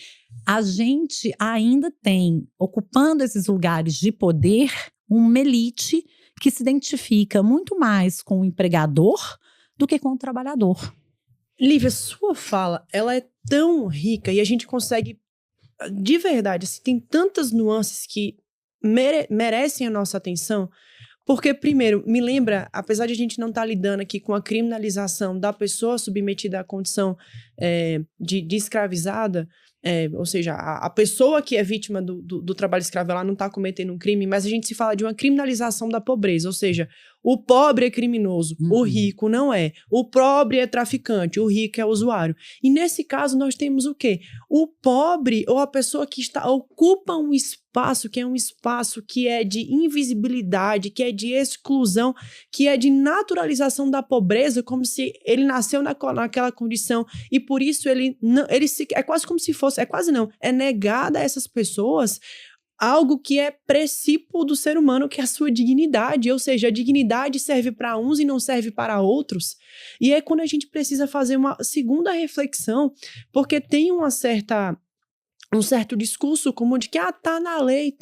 a gente ainda tem, ocupando esses lugares de poder, uma elite que se identifica muito mais com o empregador do que com o trabalhador. Lívia, sua fala, ela é tão rica e a gente consegue, de verdade, assim, tem tantas nuances que merecem a nossa atenção, Porque, primeiro, me lembra, apesar de a gente não estar lidando aqui com a criminalização da pessoa submetida à condição de escravizada, ou seja, a pessoa que é vítima do trabalho escravo, ela não está cometendo um crime, mas a gente se fala de uma criminalização da pobreza, ou seja, o pobre é criminoso, o rico não é. O pobre é traficante, o rico é usuário. E nesse caso nós temos o quê? O pobre ou a pessoa que ocupa um espaço que é de invisibilidade, que é de exclusão, que é de naturalização da pobreza, como se ele nasceu naquela condição e por isso é quase como se fosse, é negada a essas pessoas algo que é princípio do ser humano, que é a sua dignidade, ou seja, a dignidade serve para uns e não serve para outros. E é quando a gente precisa fazer uma segunda reflexão, porque tem um certo discurso comum de que tá na lei,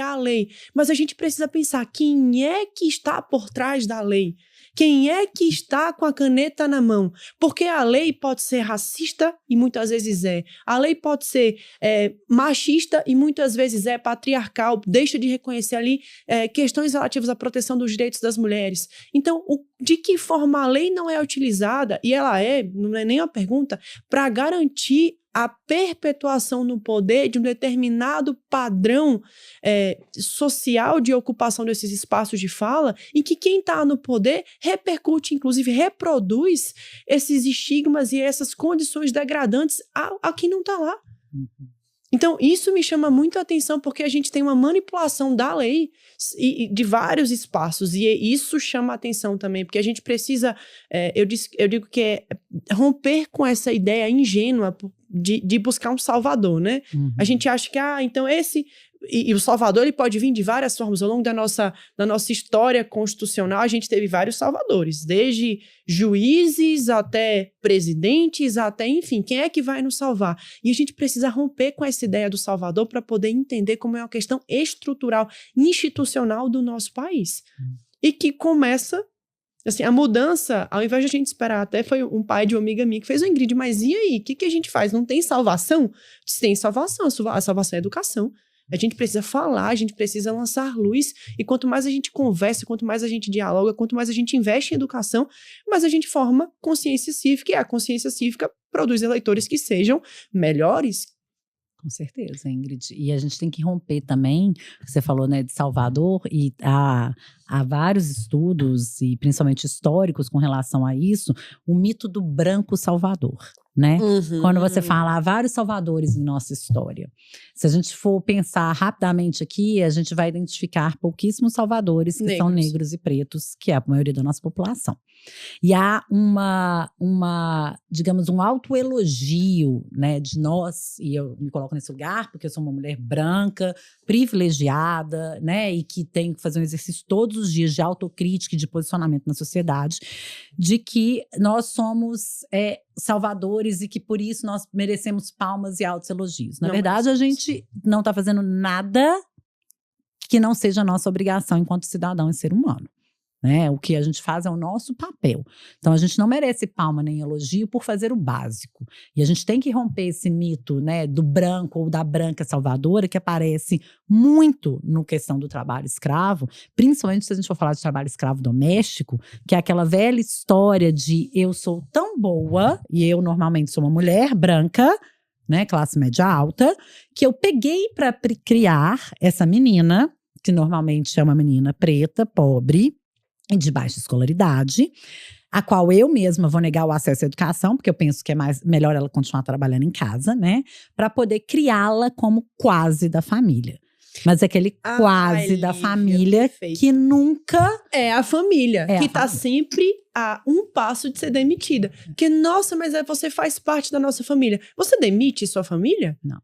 a lei. Mas a gente precisa pensar quem é que está por trás da lei? Quem é que está com a caneta na mão? Porque a lei pode ser racista e muitas vezes é. A lei pode ser machista e muitas vezes é patriarcal, deixa de reconhecer ali questões relativas à proteção dos direitos das mulheres. Então, de que forma a lei não é utilizada, e ela não é nem uma pergunta, para garantir a perpetuação no poder de um determinado padrão social de ocupação desses espaços de fala, em que quem está no poder repercute, inclusive reproduz esses estigmas e essas condições degradantes a quem não está lá. Então, isso me chama muito a atenção, porque a gente tem uma manipulação da lei de vários espaços, e isso chama a atenção também, porque a gente precisa, eu digo que é romper com essa ideia ingênua de buscar um salvador, né? A gente acha que, então e o salvador ele pode vir de várias formas. Ao longo da nossa história constitucional, a gente teve vários salvadores, desde juízes até presidentes, até, enfim, quem é que vai nos salvar? E a gente precisa romper com essa ideia do salvador para poder entender como é uma questão estrutural, institucional do nosso país. E que começa, assim, a mudança, ao invés de a gente esperar, até foi um pai de uma amiga minha que fez o Ingrid, mas e aí? O que a gente faz? Não tem salvação? Tem salvação, a salvação é educação. A gente precisa falar, a gente precisa lançar luz, e quanto mais a gente conversa, quanto mais a gente dialoga, quanto mais a gente investe em educação, mais a gente forma consciência cívica, e a consciência cívica produz eleitores que sejam melhores. Com certeza, Ingrid. E a gente tem que romper também, você falou, né, de Salvador, e há vários estudos, e principalmente históricos com relação a isso, o mito do branco salvador, né? Quando você fala, há vários salvadores em nossa história. Se a gente for pensar rapidamente aqui, a gente vai identificar pouquíssimos salvadores que são negros e pretos, que é a maioria da nossa população. E há digamos, um autoelogio, né, de nós, e eu me coloco nesse lugar porque eu sou uma mulher branca, privilegiada, né, e que tem que fazer um exercício todos os dias de autocrítica e de posicionamento na sociedade, de que nós somos salvadores e que por isso nós merecemos palmas e altos elogios. Na verdade, a gente não está fazendo nada que não seja a nossa obrigação enquanto cidadão e ser humano. Né? O que a gente faz é o nosso papel. Então, a gente não merece palma nem elogio por fazer o básico. E a gente tem que romper esse mito, né, do branco ou da branca salvadora, que aparece muito no questão do trabalho escravo, principalmente se a gente for falar de trabalho escravo doméstico, que é aquela velha história de eu sou tão boa, e eu normalmente sou uma mulher branca, né, classe média alta, que eu peguei para criar essa menina, que normalmente é uma menina preta, pobre, de baixa escolaridade, a qual eu mesma vou negar o acesso à educação, porque eu penso que é melhor ela continuar trabalhando em casa, né? Para poder criá-la como quase da família. Mas é aquele quase da família que nunca… É a família, que tá sempre a um passo de ser demitida. Porque, nossa, mas você faz parte da nossa família. Você demite sua família? Não.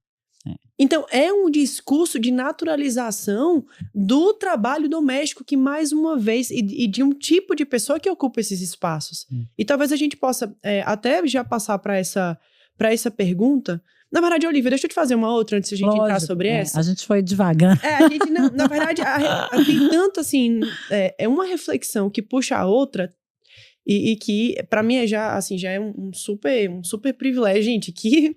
Então, é um discurso de naturalização do trabalho doméstico que, mais uma vez, e de um tipo de pessoa que ocupa esses espaços. E talvez a gente possa até já passar para essa pergunta. Na verdade, Olivia, deixa eu te fazer uma outra antes de a gente entrar sobre essa. A gente foi devagar. A gente, não, na verdade, tem tanto assim, é uma reflexão que puxa a outra. E que, pra mim, já é um super privilégio. Gente, que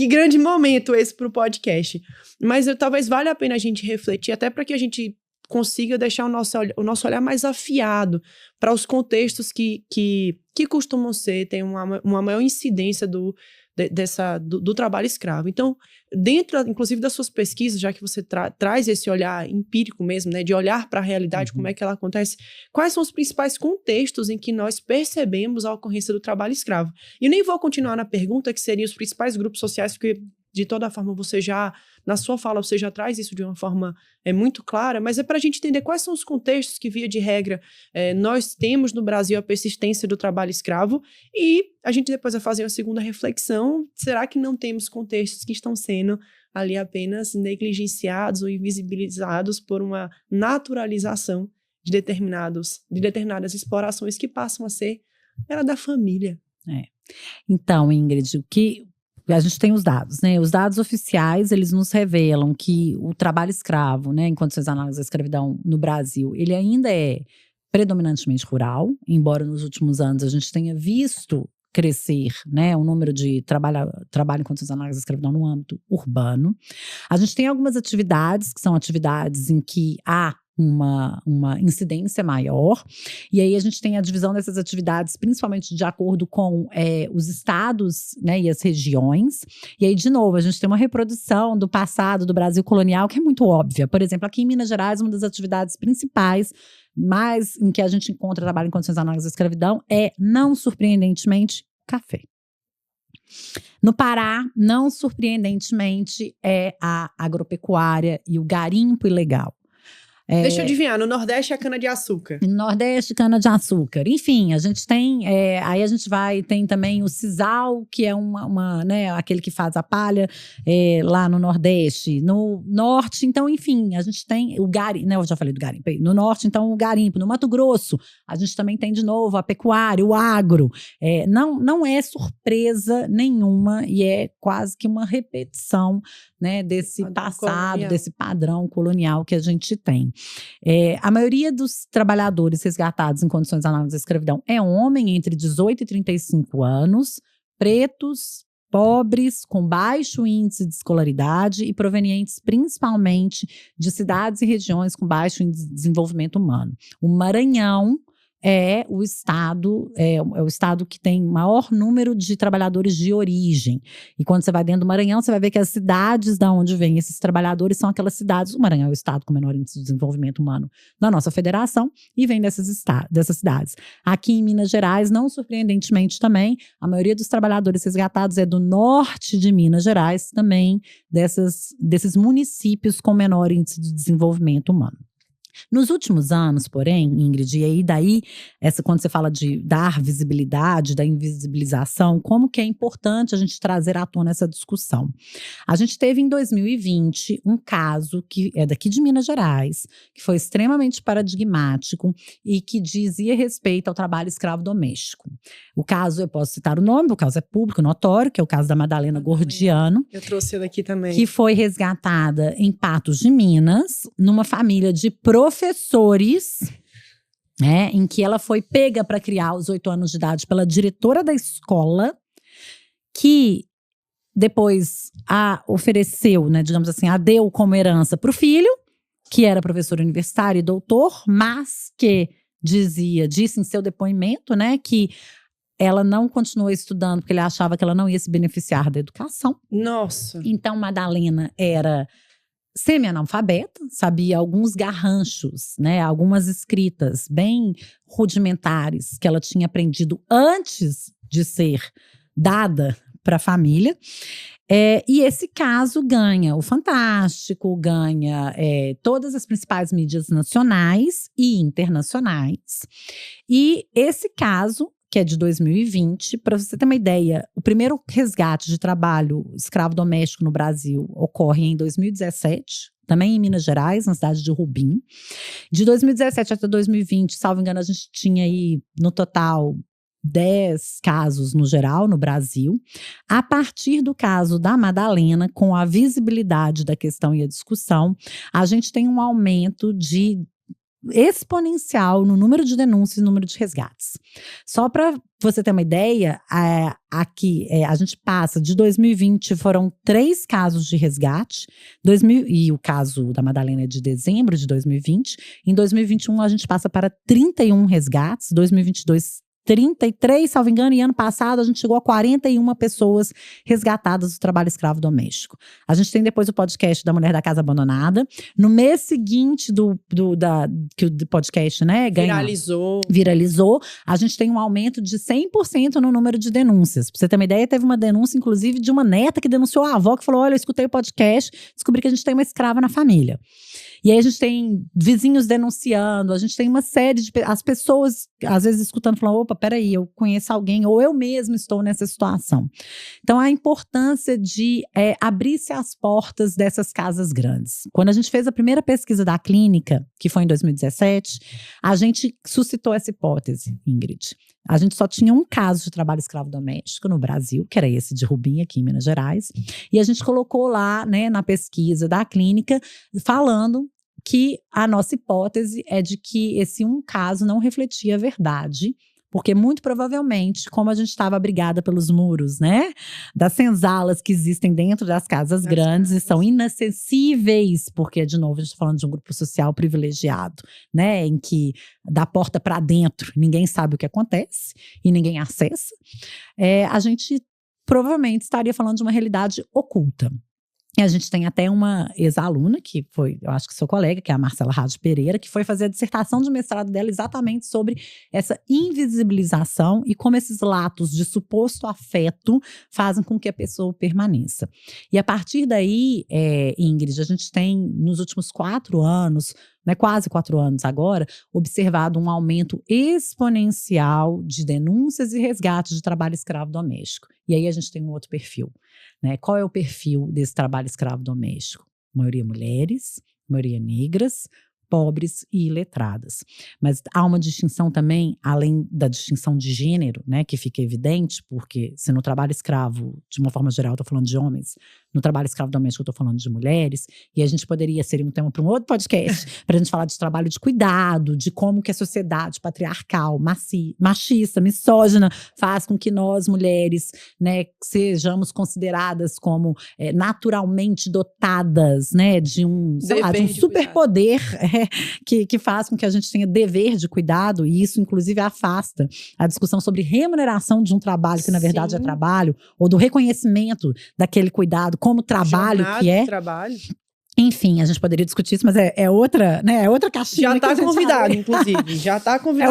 grande momento esse pro podcast. Mas talvez valha a pena a gente refletir, até para que a gente consiga deixar o nosso olhar mais afiado para os contextos que costumam ser, tem uma maior incidência do trabalho escravo. Então, dentro, inclusive, das suas pesquisas, já que você traz esse olhar empírico mesmo, né, de olhar para a realidade, como é que ela acontece, quais são os principais contextos em que nós percebemos a ocorrência do trabalho escravo? E eu nem vou continuar na pergunta, que seriam os principais grupos sociais, porque, de toda forma, na sua fala, você já traz isso de uma forma muito clara, mas é para a gente entender quais são os contextos que, via de regra, nós temos no Brasil a persistência do trabalho escravo, e a gente depois vai fazer uma segunda reflexão: será que não temos contextos que estão sendo ali apenas negligenciados ou invisibilizados por uma naturalização de determinadas explorações que passam a ser da família? Então, Ingrid, a gente tem os dados, né? Os dados oficiais, eles nos revelam que o trabalho escravo, né, em condições análogas à escravidão no Brasil, ele ainda é predominantemente rural, embora nos últimos anos a gente tenha visto crescer, né, o número de trabalho em condições análogas à escravidão no âmbito urbano. A gente tem algumas atividades, que são atividades em que há uma incidência maior, e aí a gente tem a divisão dessas atividades principalmente de acordo com os estados, né, e as regiões, e aí de novo a gente tem uma reprodução do passado do Brasil colonial que é muito óbvia. Por exemplo, aqui em Minas Gerais, uma das atividades principais mais em que a gente encontra trabalho em condições análogas à escravidão não surpreendentemente, café. No Pará, não surpreendentemente, é a agropecuária e o garimpo ilegal. Deixa eu adivinhar, no Nordeste é cana-de-açúcar. No Nordeste, cana-de-açúcar. Enfim, a gente tem… aí a gente tem também o sisal, que é né, aquele que faz a palha lá no Nordeste. No Norte, então, enfim, a gente tem o garimpo, né, eu já falei do garimpo. No Norte, então, o garimpo. No Mato Grosso, a gente também tem, de novo, a pecuária, o agro. Não é surpresa nenhuma e é quase que uma repetição, né, desse passado, desse padrão colonial que a gente tem. A maioria dos trabalhadores resgatados em condições análogas à escravidão é homem entre 18 e 35 anos, pretos, pobres, com baixo índice de escolaridade e provenientes principalmente de cidades e regiões com baixo índice de desenvolvimento humano. O Maranhão é o estado que tem maior número de trabalhadores de origem. E quando você vai dentro do Maranhão, você vai ver que as cidades da onde vêm esses trabalhadores são aquelas cidades… O Maranhão é o estado com menor índice de desenvolvimento humano da nossa federação e vem dessas cidades. Aqui em Minas Gerais, não surpreendentemente também, a maioria dos trabalhadores resgatados é do norte de Minas Gerais, também desses municípios com menor índice de desenvolvimento humano. Nos últimos anos, porém, Ingrid, e aí daí, quando você fala de dar visibilidade, da invisibilização, como que é importante a gente trazer à tona essa discussão? A gente teve em 2020 um caso que é daqui de Minas Gerais, que foi extremamente paradigmático e que dizia respeito ao trabalho escravo doméstico. O caso, eu posso citar o nome, o caso é público, notório, que é o caso da Madalena Gordiano. Eu trouxe ele aqui também. Que foi resgatada em Patos de Minas, numa família de professores, né, em que ela foi pega para criar aos 8 anos de idade pela diretora da escola, que depois a ofereceu, né, digamos assim, a deu como herança para o filho, que era professor universitário e doutor, mas que disse em seu depoimento, né, que ela não continuou estudando porque ele achava que ela não ia se beneficiar da educação. Nossa! Então, Madalena era semi-analfabeta, sabia alguns garranchos, né, algumas escritas bem rudimentares que ela tinha aprendido antes de ser dada para a família. E esse caso ganha o Fantástico, ganha todas as principais mídias nacionais e internacionais. E esse caso, que é de 2020, para você ter uma ideia, o primeiro resgate de trabalho escravo doméstico no Brasil ocorre em 2017, também em Minas Gerais, na cidade de Rubim. De 2017 até 2020, salvo engano, a gente tinha aí, no total, 10 casos no geral no Brasil. A partir do caso da Madalena, com a visibilidade da questão e a discussão, a gente tem um aumento de exponencial no número de denúncias e no número de resgates. Só para você ter uma ideia, aqui a gente passa de 2020, foram 3 casos de resgate, e o caso da Madalena é de dezembro de 2020. Em 2021, a gente passa para 31 resgates, 2022, 33, salvo engano, e ano passado a gente chegou a 41 pessoas resgatadas do trabalho escravo doméstico. A gente tem depois o podcast da Mulher da Casa Abandonada. No mês seguinte que o podcast, né, viralizou, a gente tem um aumento de 100% no número de denúncias. Pra você ter uma ideia, teve uma denúncia, inclusive, de uma neta que denunciou a avó, que falou: olha, eu escutei o podcast, descobri que a gente tem uma escrava na família. E aí a gente tem vizinhos denunciando, a gente tem uma série de… As pessoas, às vezes, escutando, falando: opa, peraí, eu conheço alguém, ou eu mesmo estou nessa situação. Então, a importância de abrir-se as portas dessas casas grandes. Quando a gente fez a primeira pesquisa da clínica, que foi em 2017, a gente suscitou essa hipótese, Ingrid. A gente só tinha um caso de trabalho escravo doméstico no Brasil, que era esse de Rubim, aqui em Minas Gerais. E a gente colocou lá, né, na pesquisa da clínica, falando que a nossa hipótese é de que esse um caso não refletia a verdade, porque muito provavelmente, como a gente estava abrigada pelos muros, né, das senzalas que existem dentro das casas grandes e são inacessíveis, porque, de novo, a gente está falando de um grupo social privilegiado, né, em que da porta para dentro ninguém sabe o que acontece e ninguém acessa, a gente provavelmente estaria falando de uma realidade oculta. E a gente tem até uma ex-aluna, que foi, eu acho que seu colega, que é a Marcela Rádio Pereira, que foi fazer a dissertação de mestrado dela exatamente sobre essa invisibilização e como esses laços de suposto afeto fazem com que a pessoa permaneça. E a partir daí, Ingrid, a gente tem, nos últimos 4 anos, né, quase 4 anos agora, observado um aumento exponencial de denúncias e resgates de trabalho escravo doméstico. E aí a gente tem um outro perfil, né? Qual é o perfil desse trabalho escravo doméstico? Maioria mulheres, maioria negras, pobres e iletradas. Mas há uma distinção também, além da distinção de gênero, né, que fica evidente, porque se no trabalho escravo, de uma forma geral, eu estou falando de homens, no trabalho escravo doméstico eu estou falando de mulheres, e a gente seria um tema para um outro podcast, para a gente falar de trabalho de cuidado, de como que a sociedade patriarcal, machista, misógina, faz com que nós, mulheres, né, sejamos consideradas como naturalmente dotadas, né, de um superpoder, que faz com que a gente tenha dever de cuidado, e isso inclusive afasta a discussão sobre remuneração de um trabalho, que na verdade é trabalho, ou do reconhecimento daquele cuidado como trabalho. Jornada que é trabalho. Enfim, a gente poderia discutir isso, mas é outra, né? É outra caixinha. Já está convidado, inclusive. Já está convidado.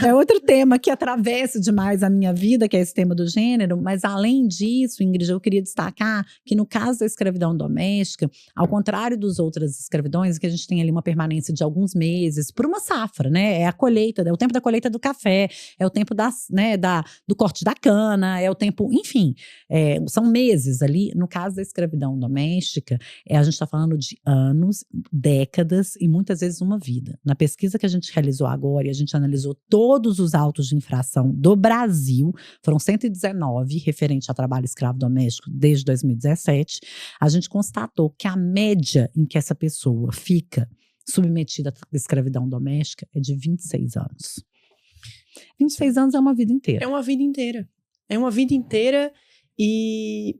É outro tema que atravessa demais a minha vida, que é esse tema do gênero. Mas além disso, Ingrid, eu queria destacar que no caso da escravidão doméstica, ao contrário das outras escravidões, que a gente tem ali uma permanência de alguns meses, por uma safra, né? É a colheita, é o tempo da colheita do café, é o tempo do corte da cana, é o tempo, enfim, são meses ali. No caso da escravidão doméstica, a gente está falando de anos, décadas e muitas vezes uma vida. Na pesquisa que a gente realizou agora, e a gente analisou todos os autos de infração do Brasil, foram 119 referente a trabalho escravo doméstico desde 2017, a gente constatou que a média em que essa pessoa fica submetida à escravidão doméstica é de 26 anos. 26 anos é uma vida inteira. É uma vida inteira. É uma vida inteira e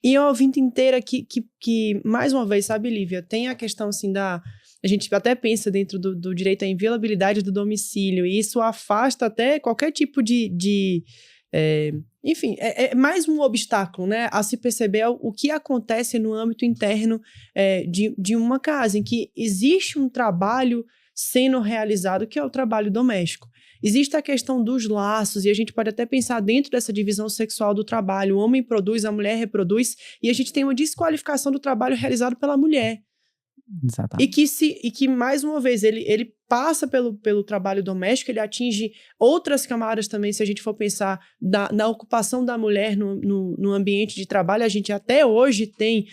é uma vida inteira que, mais uma vez, sabe, Lívia, tem a questão, assim, a gente até pensa dentro do direito à inviolabilidade do domicílio, e isso afasta até qualquer tipo enfim, é mais um obstáculo, né, a se perceber o que acontece no âmbito interno de uma casa, em que existe um trabalho sendo realizado, que é o trabalho doméstico. Existe a questão dos laços, e a gente pode até pensar dentro dessa divisão sexual do trabalho. O homem produz, a mulher reproduz, e a gente tem uma desqualificação do trabalho realizado pela mulher. Exatamente. E que mais uma vez, ele passa pelo trabalho doméstico, ele atinge outras camadas também, se a gente for pensar na ocupação da mulher no ambiente de trabalho. A gente até hoje tem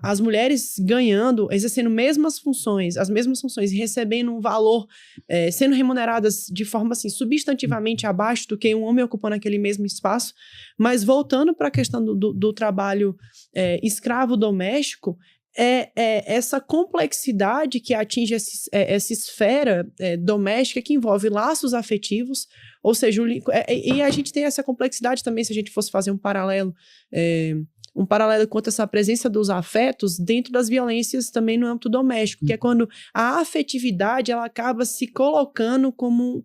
as mulheres ganhando, exercendo as mesmas funções, e recebendo um valor, sendo remuneradas de forma assim, substantivamente abaixo do que um homem ocupando aquele mesmo espaço. Mas voltando para a questão do trabalho escravo doméstico, essa complexidade que atinge essa esfera doméstica que envolve laços afetivos, ou seja, e a gente tem essa complexidade também, se a gente fosse fazer um paralelo quanto a essa presença dos afetos dentro das violências também no âmbito doméstico, que é quando a afetividade ela acaba se colocando como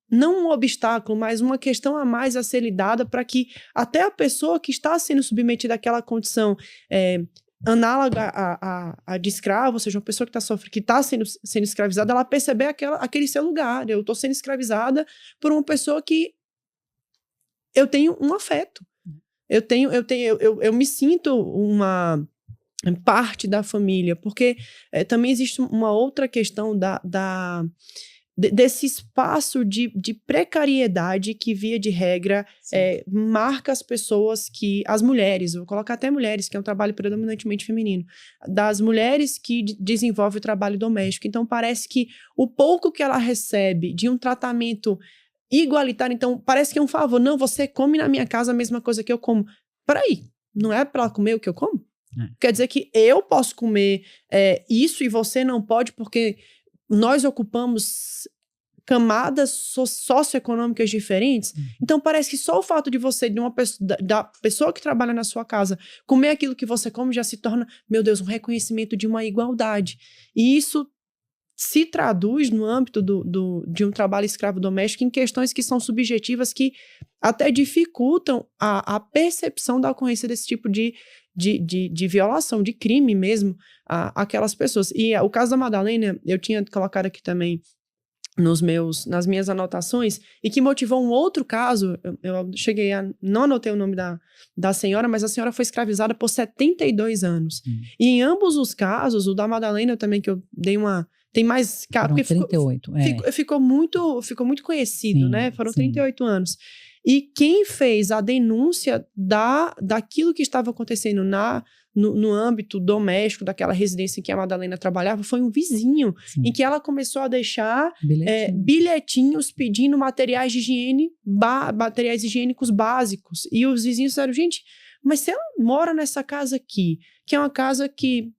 não um obstáculo, mas uma questão a mais a ser lidada para que até a pessoa que está sendo submetida àquela condição análoga a de escravo, ou seja, uma pessoa que está sendo escravizada, ela perceber aquele seu lugar. Eu estou sendo escravizada por uma pessoa que eu tenho um afeto. Eu me sinto uma parte da família, porque também existe uma outra questão desse espaço de precariedade que, via de regra, marca as pessoas as mulheres, vou colocar até mulheres, que é um trabalho predominantemente feminino, das mulheres que desenvolvem o trabalho doméstico. Então, parece que o pouco que ela recebe de um tratamento igualitário, então, parece que é um favor. Não, você come na minha casa a mesma coisa que eu como. Peraí, não é para ela comer o que eu como? Quer dizer que eu posso comer isso e você não pode porque nós ocupamos camadas socioeconômicas diferentes. Então parece que só o fato de você, da pessoa que trabalha na sua casa, comer aquilo que você come já se torna, meu Deus, um reconhecimento de uma igualdade. E isso se traduz no âmbito de um trabalho escravo doméstico em questões que são subjetivas, que até dificultam a percepção da ocorrência desse tipo de violação, de crime mesmo, aquelas pessoas. E o caso da Madalena, eu tinha colocado aqui também nas minhas anotações, e que motivou um outro caso. Eu cheguei não anotei o nome da senhora, mas a senhora foi escravizada por 72 anos. E em ambos os casos, o da Madalena também, que eu dei tem mais... Foram 38, ficou muito conhecido, sim, né? Foram 38 anos. E quem fez a denúncia daquilo que estava acontecendo no âmbito doméstico daquela residência em que a Madalena trabalhava foi um vizinho, sim, em que ela começou a deixar bilhetinhos pedindo materiais higiênicos básicos. E os vizinhos disseram, gente, mas se ela mora nessa casa aqui, que é uma casa que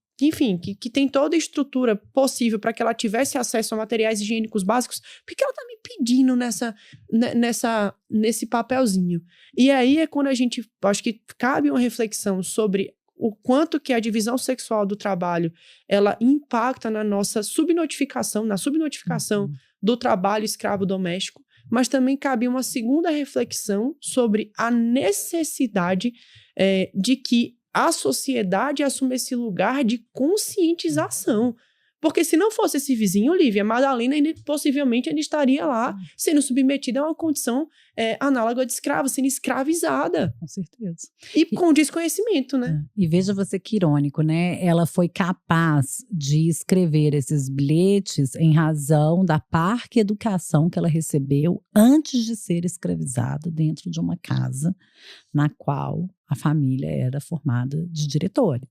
tem toda a estrutura possível para que ela tivesse acesso a materiais higiênicos básicos, por que ela está me pedindo nesse papelzinho? E aí é quando acho que cabe uma reflexão sobre o quanto que a divisão sexual do trabalho, ela impacta na nossa subnotificação do trabalho escravo doméstico, mas também cabe uma segunda reflexão sobre a necessidade de que a sociedade assume esse lugar de conscientização. Porque se não fosse esse vizinho, Lívia, a Madalena possivelmente ainda estaria lá sendo submetida a uma condição análoga de escrava, sendo escravizada. Com certeza. E com desconhecimento, né? E veja você que irônico, né? Ela foi capaz de escrever esses bilhetes em razão da parca educação que ela recebeu antes de ser escravizada dentro de uma casa na qual a família era formada de diretora.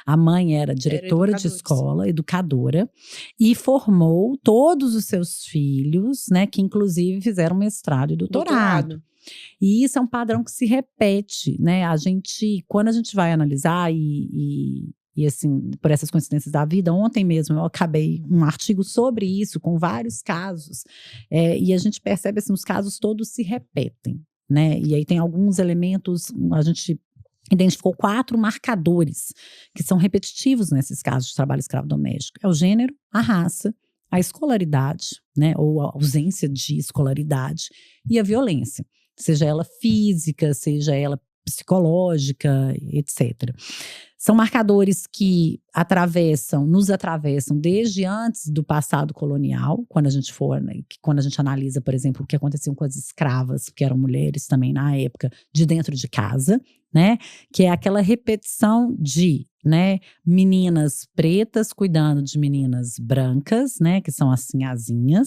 A mãe era diretora de escola, educadora, e formou todos os seus filhos, né, que inclusive fizeram mestrado e doutorado. E isso é um padrão que se repete, né? Quando a gente vai analisar e assim, por essas coincidências da vida, ontem mesmo eu acabei um artigo sobre isso, com vários casos, e a gente percebe assim, os casos todos se repetem, né? E aí tem alguns elementos, a gente identificou 4 marcadores que são repetitivos nesses casos de trabalho escravo doméstico. É o gênero, a raça, a escolaridade, né? Ou a ausência de escolaridade, e a violência, seja ela física, seja ela psicológica, etc. São marcadores que nos atravessam desde antes do passado colonial, quando a gente analisa, por exemplo, o que acontecia com as escravas, que eram mulheres também na época, de dentro de casa, né? Que é aquela repetição de, né, meninas pretas cuidando de meninas brancas, né, que são as sinhazinhas,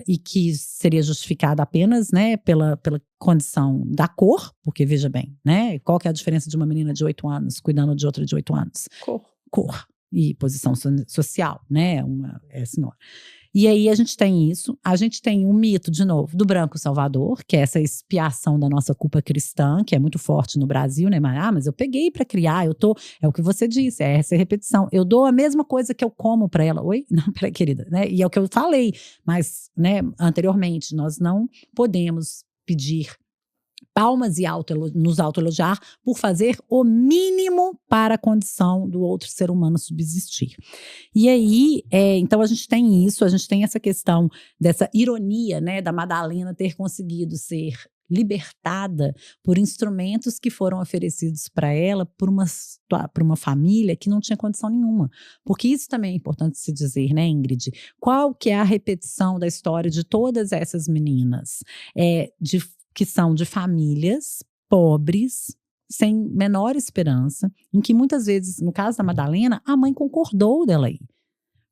e que seria justificada apenas, né, pela condição da cor, porque veja bem, né, qual que é a diferença de uma menina de 8 anos cuidando de outra de 8 anos? Cor. E posição social, né, senhora. E aí a gente tem isso, a gente tem o mito, de novo, do branco salvador, que é essa expiação da nossa culpa cristã, que é muito forte no Brasil, né? Mas eu peguei para criar, é o que você disse, é essa repetição. Eu dou a mesma coisa que eu como para ela. Oi? Não, peraí, querida, né? E é o que eu falei, mas, né, anteriormente, nós não podemos pedir palmas e nos autoelogiar por fazer o mínimo para a condição do outro ser humano subsistir. E aí, então a gente tem isso, a gente tem essa questão dessa ironia, né, da Madalena ter conseguido ser libertada por instrumentos que foram oferecidos para ela por uma família que não tinha condição nenhuma. Porque isso também é importante se dizer, né, Ingrid? Qual que é a repetição da história de todas essas meninas? Que são de famílias pobres, sem menor esperança, em que muitas vezes, no caso da Madalena, a mãe concordou dela ir.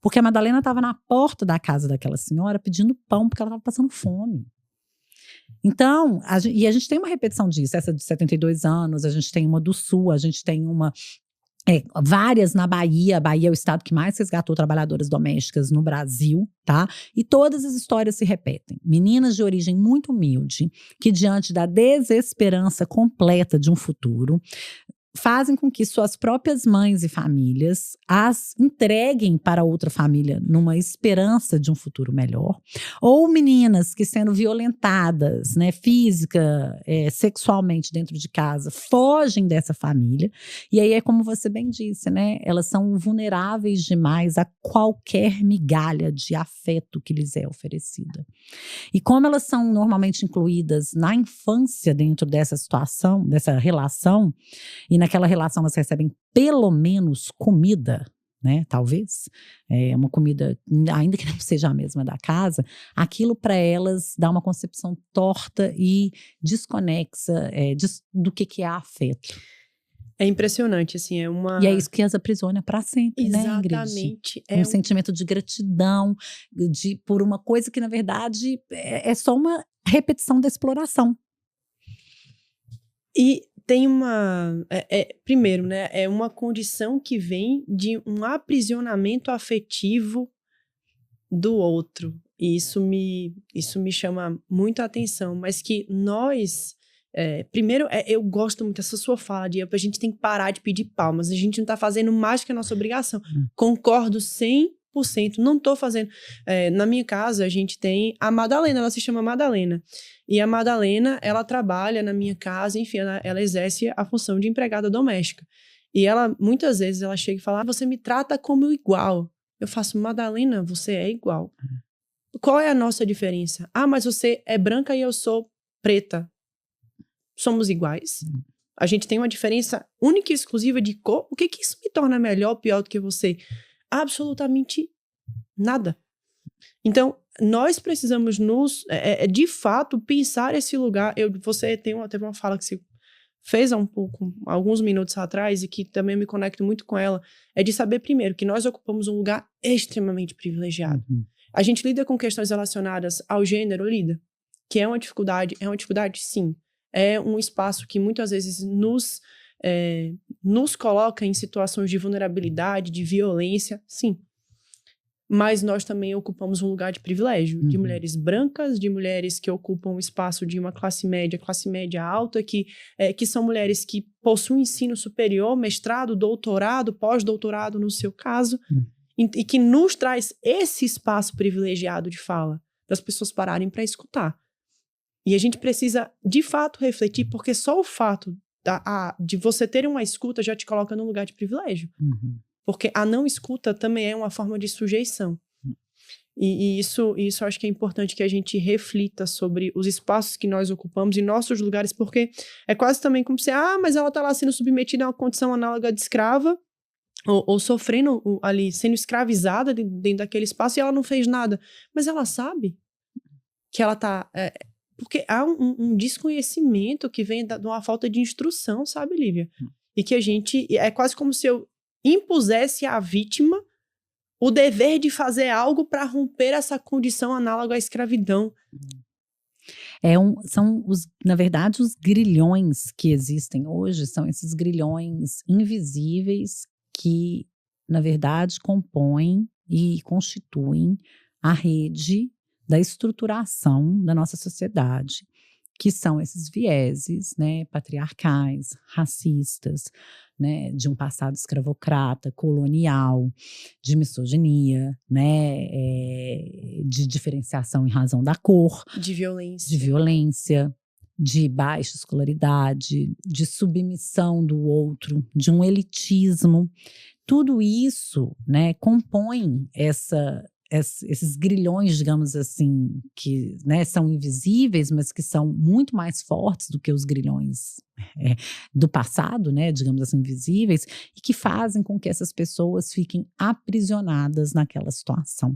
Porque a Madalena estava na porta da casa daquela senhora pedindo pão, porque ela estava passando fome. Então, a gente tem uma repetição disso, essa de 72 anos, a gente tem uma do Sul, a gente tem várias na Bahia. A Bahia é o estado que mais resgatou trabalhadoras domésticas no Brasil, tá? E todas as histórias se repetem. Meninas de origem muito humilde, que diante da desesperança completa de um futuro, fazem com que suas próprias mães e famílias as entreguem para outra família numa esperança de um futuro melhor. Ou meninas que, sendo violentadas, né, física, sexualmente dentro de casa, fogem dessa família. E aí é como você bem disse, né? Elas são vulneráveis demais a qualquer migalha de afeto que lhes é oferecida. E como elas são normalmente incluídas na infância dentro dessa situação, dessa relação, e naquela relação elas recebem pelo menos comida, né? Talvez, uma comida, ainda que não seja a mesma da casa, aquilo para elas dá uma concepção torta e desconexa do que é afeto. É impressionante, assim, E é isso que as aprisiona para sempre, exatamente, né, Ingrid? Um sentimento de gratidão por uma coisa que, na verdade, é só uma repetição da exploração. E tem primeiro, né, é uma condição que vem de um aprisionamento afetivo do outro. E isso me chama muito a atenção, mas que nós... primeiro, eu gosto muito dessa sua fala de a gente tem que parar de pedir palmas, a gente não tá fazendo mais que a nossa obrigação. Concordo 100%, não tô fazendo. Na minha casa, a gente tem a Madalena, ela se chama Madalena. E a Madalena, ela trabalha na minha casa, enfim, ela exerce a função de empregada doméstica. E ela, muitas vezes, ela chega e fala, você me trata como igual. Eu faço, Madalena, você é igual. Qual é a nossa diferença? Mas você é branca e eu sou preta. Somos iguais. A gente tem uma diferença única e exclusiva de cor. O que isso me torna melhor ou pior do que você? Absolutamente nada. Então, nós precisamos de fato, pensar esse lugar. Você teve uma fala que você fez alguns minutos atrás, e que também me conecto muito com ela, é de saber primeiro que nós ocupamos um lugar extremamente privilegiado. A gente lida com questões relacionadas ao gênero, que é uma dificuldade sim. É um espaço que muitas vezes nos coloca em situações de vulnerabilidade, de violência, sim. Mas nós também ocupamos um lugar de privilégio, de mulheres brancas, de mulheres que ocupam o espaço de uma classe média alta, que são mulheres que possuem ensino superior, mestrado, doutorado, pós-doutorado no seu caso, e que nos traz esse espaço privilegiado de fala, das pessoas pararem para escutar. E a gente precisa, de fato, refletir, porque só o fato de você ter uma escuta já te coloca num lugar de privilégio. Porque a não escuta também é uma forma de sujeição. E isso acho que é importante que a gente reflita sobre os espaços que nós ocupamos em nossos lugares, porque é quase também como se, mas ela está lá sendo submetida a uma condição análoga de escrava, ou sofrendo ali, sendo escravizada dentro daquele espaço, e ela não fez nada. Mas ela sabe que ela está... porque há um desconhecimento que vem de uma falta de instrução, sabe, Lívia? E que a gente... É quase como se eu impusesse à vítima o dever de fazer algo para romper essa condição análoga à escravidão. São, na verdade, os grilhões que existem hoje, são esses grilhões invisíveis que, na verdade, compõem e constituem a rede da estruturação da nossa sociedade, que são esses vieses, né, patriarcais, racistas, né, de um passado escravocrata, colonial, de misoginia, né, de diferenciação em razão da cor, De violência. de violência, de baixa escolaridade, de submissão do outro, de um elitismo. Tudo isso, né, compõe esses grilhões, digamos assim, que, né, são invisíveis, mas que são muito mais fortes do que os grilhões do passado, né, digamos assim, invisíveis, e que fazem com que essas pessoas fiquem aprisionadas naquela situação.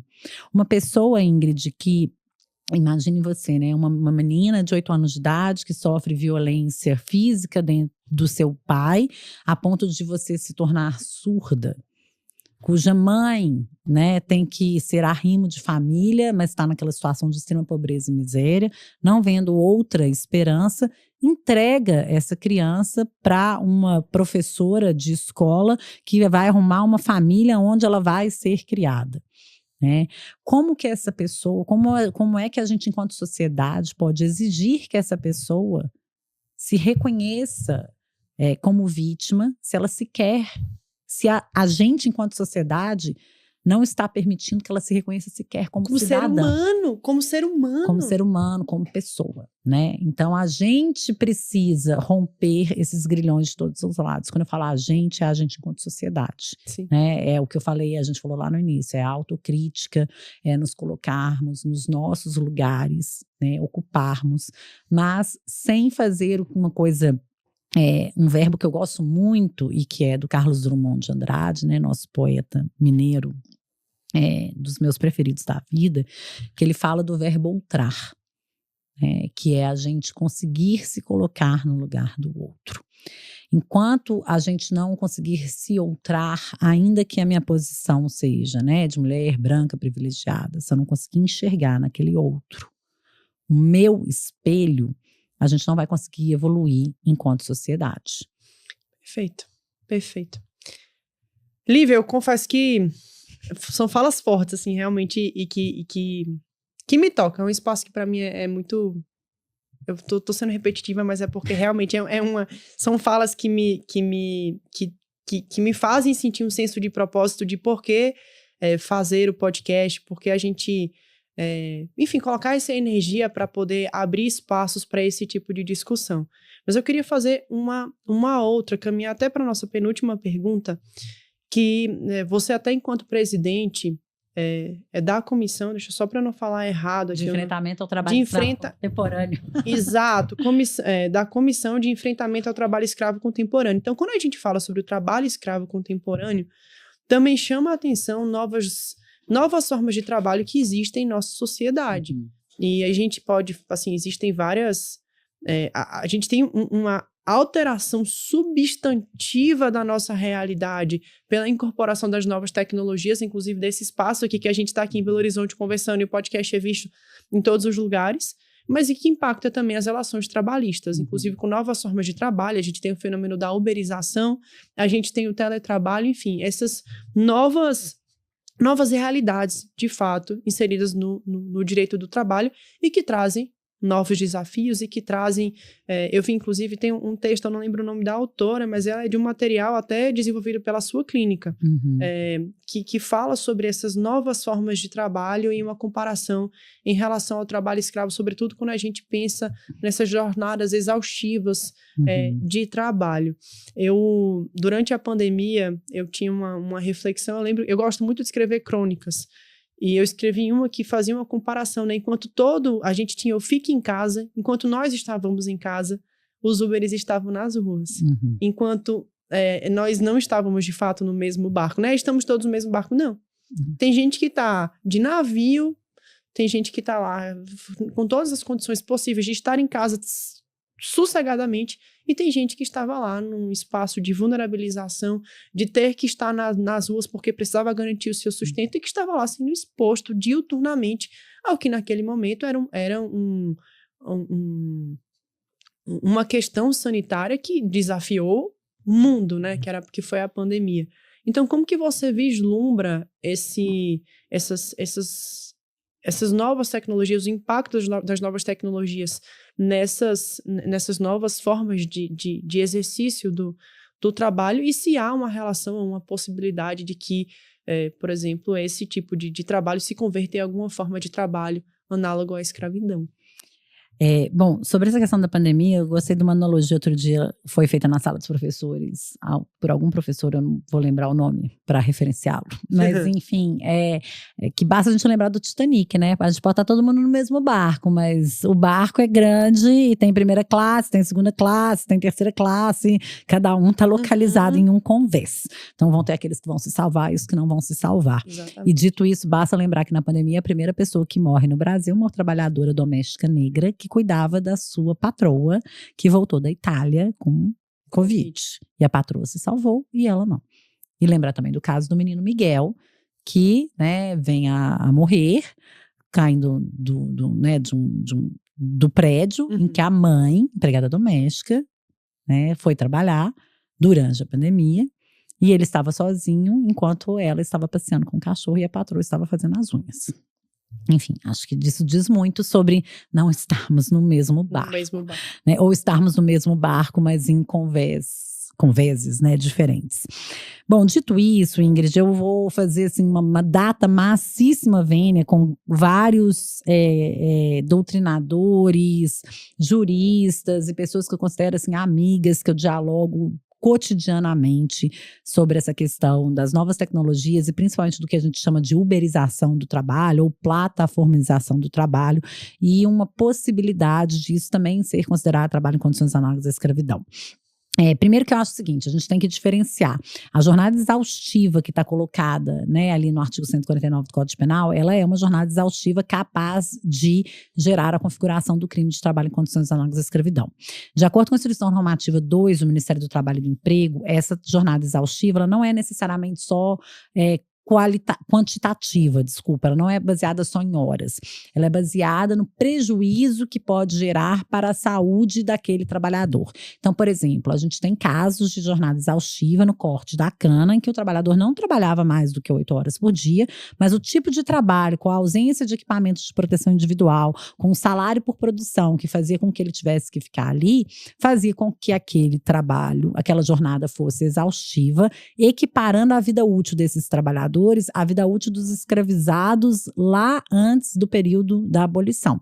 Uma pessoa, Ingrid, que imagine você, né? Uma menina de 8 anos de idade que sofre violência física dentro do seu pai, a ponto de você se tornar surda, cuja mãe, né, tem que ser arrimo de família, mas está naquela situação de extrema pobreza e miséria, não vendo outra esperança, entrega essa criança para uma professora de escola que vai arrumar uma família onde ela vai ser criada. Né? Como que essa pessoa, como é que a gente, enquanto sociedade, pode exigir que essa pessoa se reconheça como vítima, se ela sequer, se a gente, enquanto sociedade, não está permitindo que ela se reconheça sequer como cidadã. Como ser humano. Como ser humano, como pessoa, né? Então, a gente precisa romper esses grilhões de todos os lados. Quando eu falo a gente, é a gente enquanto sociedade. Sim. Né? É o que eu falei, a gente falou lá no início, é a autocrítica, é nos colocarmos nos nossos lugares, né? Ocuparmos, mas sem fazer uma coisa... um verbo que eu gosto muito e que é do Carlos Drummond de Andrade, né, nosso poeta mineiro, dos meus preferidos da vida, que ele fala do verbo outrar, que é a gente conseguir se colocar no lugar do outro. Enquanto a gente não conseguir se outrar, ainda que a minha posição seja, né, de mulher branca privilegiada, se eu não conseguir enxergar naquele outro o meu espelho, a gente não vai conseguir evoluir enquanto sociedade. Perfeito, perfeito. Lívia, eu confesso que são falas fortes, assim, realmente, e que me tocam. É um espaço que para mim é muito... Eu tô sendo repetitiva, mas é porque realmente são falas que me fazem sentir um senso de propósito de por que fazer o podcast, porque a gente... enfim, colocar essa energia para poder abrir espaços para esse tipo de discussão. Mas eu queria fazer uma outra, caminhar até para a nossa penúltima pergunta, que você até enquanto presidente da comissão, deixa só para não falar errado aqui. De enfrentamento ao trabalho escravo contemporâneo. Exato, da comissão de enfrentamento ao trabalho escravo contemporâneo. Então, quando a gente fala sobre o trabalho escravo contemporâneo, também chama a atenção novas formas de trabalho que existem em nossa sociedade. Uhum. E a gente pode, assim, existem várias... a gente tem uma alteração substantiva da nossa realidade pela incorporação das novas tecnologias, inclusive desse espaço aqui que a gente está aqui em Belo Horizonte conversando, e o podcast é visto em todos os lugares, mas e que impacta também as relações trabalhistas, inclusive com novas formas de trabalho. A gente tem o fenômeno da uberização, a gente tem o teletrabalho, enfim, essas novas realidades, de fato, inseridas no direito do trabalho e que trazem novos desafios e que trazem... eu vi, inclusive, tem um texto, eu não lembro o nome da autora, mas ela é de um material até desenvolvido pela sua clínica, que fala sobre essas novas formas de trabalho e uma comparação em relação ao trabalho escravo, sobretudo quando a gente pensa nessas jornadas exaustivas de trabalho. Durante a pandemia, eu tinha uma reflexão, eu gosto muito de escrever crônicas, e eu escrevi uma que fazia uma comparação, né? Enquanto a gente tinha o Fique em Casa, enquanto nós estávamos em casa, os Uberes estavam nas ruas. Enquanto nós não estávamos, de fato, no mesmo barco, né? Estamos todos no mesmo barco, não. Tem gente que está de navio, tem gente que está lá com todas as condições possíveis de estar em casa sossegadamente, e tem gente que estava lá num espaço de vulnerabilização, de ter que estar nas ruas porque precisava garantir o seu sustento, e que estava lá sendo exposto diuturnamente ao que naquele momento era uma questão sanitária que desafiou o mundo, né? Que foi a pandemia. Então, como que você vislumbra essas essas novas tecnologias, o impacto das novas tecnologias nessas novas formas de exercício do trabalho, e se há uma relação, uma possibilidade de que, por exemplo, esse tipo de trabalho se converter em alguma forma de trabalho análogo à escravidão. Bom, sobre essa questão da pandemia, eu gostei de uma analogia outro dia, foi feita na sala dos professores, por algum professor, eu não vou lembrar o nome para referenciá-lo, mas enfim, que basta a gente lembrar do Titanic, né? A gente pode estar todo mundo no mesmo barco, mas o barco é grande e tem primeira classe, tem segunda classe, tem terceira classe, cada um está localizado em um convés. Então vão ter aqueles que vão se salvar e os que não vão se salvar. Exatamente. E dito isso, basta lembrar que na pandemia a primeira pessoa que morre no Brasil é uma trabalhadora doméstica negra que cuidava da sua patroa, que voltou da Itália com Covid. E a patroa se salvou e ela não. E lembrar também do caso do menino Miguel, que, né, vem a morrer, caindo do prédio em que a mãe, empregada doméstica, né, foi trabalhar durante a pandemia, e ele estava sozinho enquanto ela estava passeando com o cachorro e a patroa estava fazendo as unhas. Enfim, acho que isso diz muito sobre não estarmos no mesmo barco. Né? Ou estarmos no mesmo barco, mas em convéses, né, diferentes. Bom, dito isso, Ingrid, eu vou fazer assim, uma data massíssima vênia com vários doutrinadores, juristas e pessoas que eu considero assim, amigas, que eu dialogo cotidianamente sobre essa questão das novas tecnologias e principalmente do que a gente chama de uberização do trabalho ou plataformização do trabalho, e uma possibilidade disso também ser considerado trabalho em condições análogas à escravidão. Primeiro que eu acho o seguinte, a gente tem que diferenciar a jornada exaustiva que está colocada, né, ali no artigo 149 do Código Penal, ela é uma jornada exaustiva capaz de gerar a configuração do crime de trabalho em condições análogas à escravidão. De acordo com a Instrução Normativa 2 do Ministério do Trabalho e do Emprego, essa jornada exaustiva ela não é necessariamente só quantitativa, ela não é baseada só em horas, ela é baseada no prejuízo que pode gerar para a saúde daquele trabalhador. Então, por exemplo, a gente tem casos de jornada exaustiva no corte da cana, em que o trabalhador não trabalhava mais do que 8 horas por dia, mas o tipo de trabalho, com a ausência de equipamentos de proteção individual, com o salário por produção, que fazia com que ele tivesse que ficar ali, fazia com que aquele trabalho, aquela jornada fosse exaustiva, equiparando a vida útil desses trabalhadores a vida útil dos escravizados lá antes do período da abolição.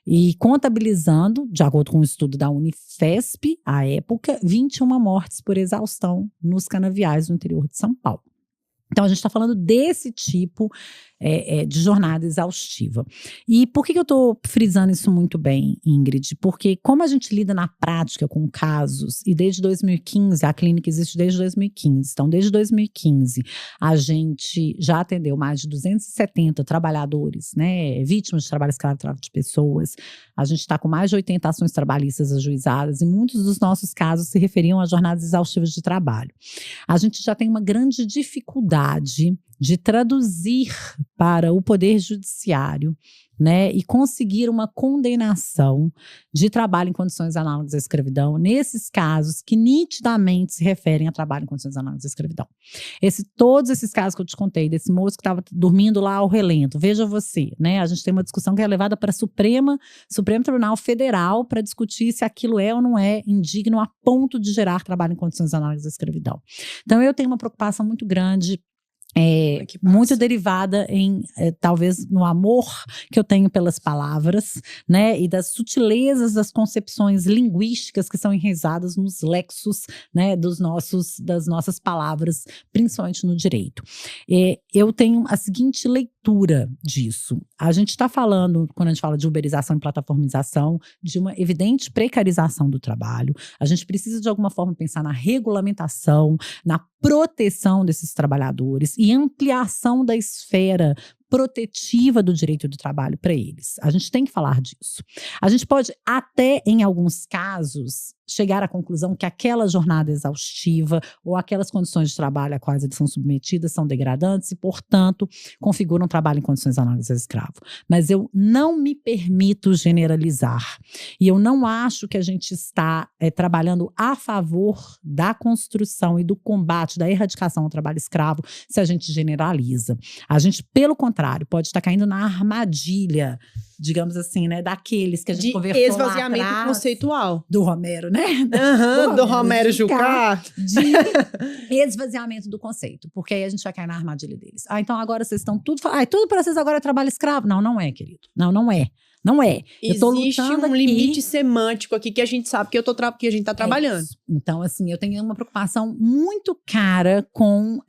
E contabilizando, de acordo com um estudo da Unifesp, à época, 21 mortes por exaustão nos canaviais do interior de São Paulo. Então, a gente está falando desse tipo de jornada exaustiva. E por que eu estou frisando isso muito bem, Ingrid? Porque como a gente lida na prática com casos, e desde 2015, a clínica existe desde 2015, então desde 2015 a gente já atendeu mais de 270 trabalhadores, né, vítimas de trabalho escravo e tráfico de pessoas, a gente está com mais de 80 ações trabalhistas ajuizadas, e muitos dos nossos casos se referiam a jornadas exaustivas de trabalho. A gente já tem uma grande dificuldade de traduzir para o Poder Judiciário, né, e conseguir uma condenação de trabalho em condições análogas à escravidão, nesses casos que nitidamente se referem a trabalho em condições análogas à escravidão. Todos esses casos que eu te contei, desse moço que estava dormindo lá ao relento, veja você, né, a gente tem uma discussão que é levada para Supremo Tribunal Federal para discutir se aquilo é ou não é indigno a ponto de gerar trabalho em condições análogas à escravidão. Então eu tenho uma preocupação muito grande, muito derivada talvez no amor que eu tenho pelas palavras, né, e das sutilezas das concepções linguísticas que são enraizadas nos lexos, né, das nossas palavras, principalmente no direito. Eu tenho a seguinte leitura disso. A gente está falando, quando a gente fala de uberização e plataformização, de uma evidente precarização do trabalho. A gente precisa de alguma forma pensar na regulamentação, na proteção desses trabalhadores e ampliação da esfera protetiva do direito do trabalho para eles. A gente tem que falar disso. A gente pode até, em alguns casos, chegar à conclusão que aquela jornada exaustiva ou aquelas condições de trabalho a quais eles são submetidas são degradantes e, portanto, configuram trabalho em condições análogas ao escravo. Mas eu não me permito generalizar. E eu não acho que a gente está trabalhando a favor da construção e do combate, da erradicação ao trabalho escravo, se a gente generaliza. A gente, pelo contrário, pode estar caindo na armadilha, digamos assim, né, daqueles que a gente conversou lá atrás. De esvaziamento conceitual. Do Romero, né? Do Romero Jucá. De esvaziamento do conceito. Porque aí a gente vai cair na armadilha deles. Então agora vocês estão tudo... tudo para vocês agora é trabalho escravo. Não é, querido. Não é. Não é. Existe um limite semântico aqui que a gente sabe que a gente está trabalhando. Então, assim, eu tenho uma preocupação muito cara com...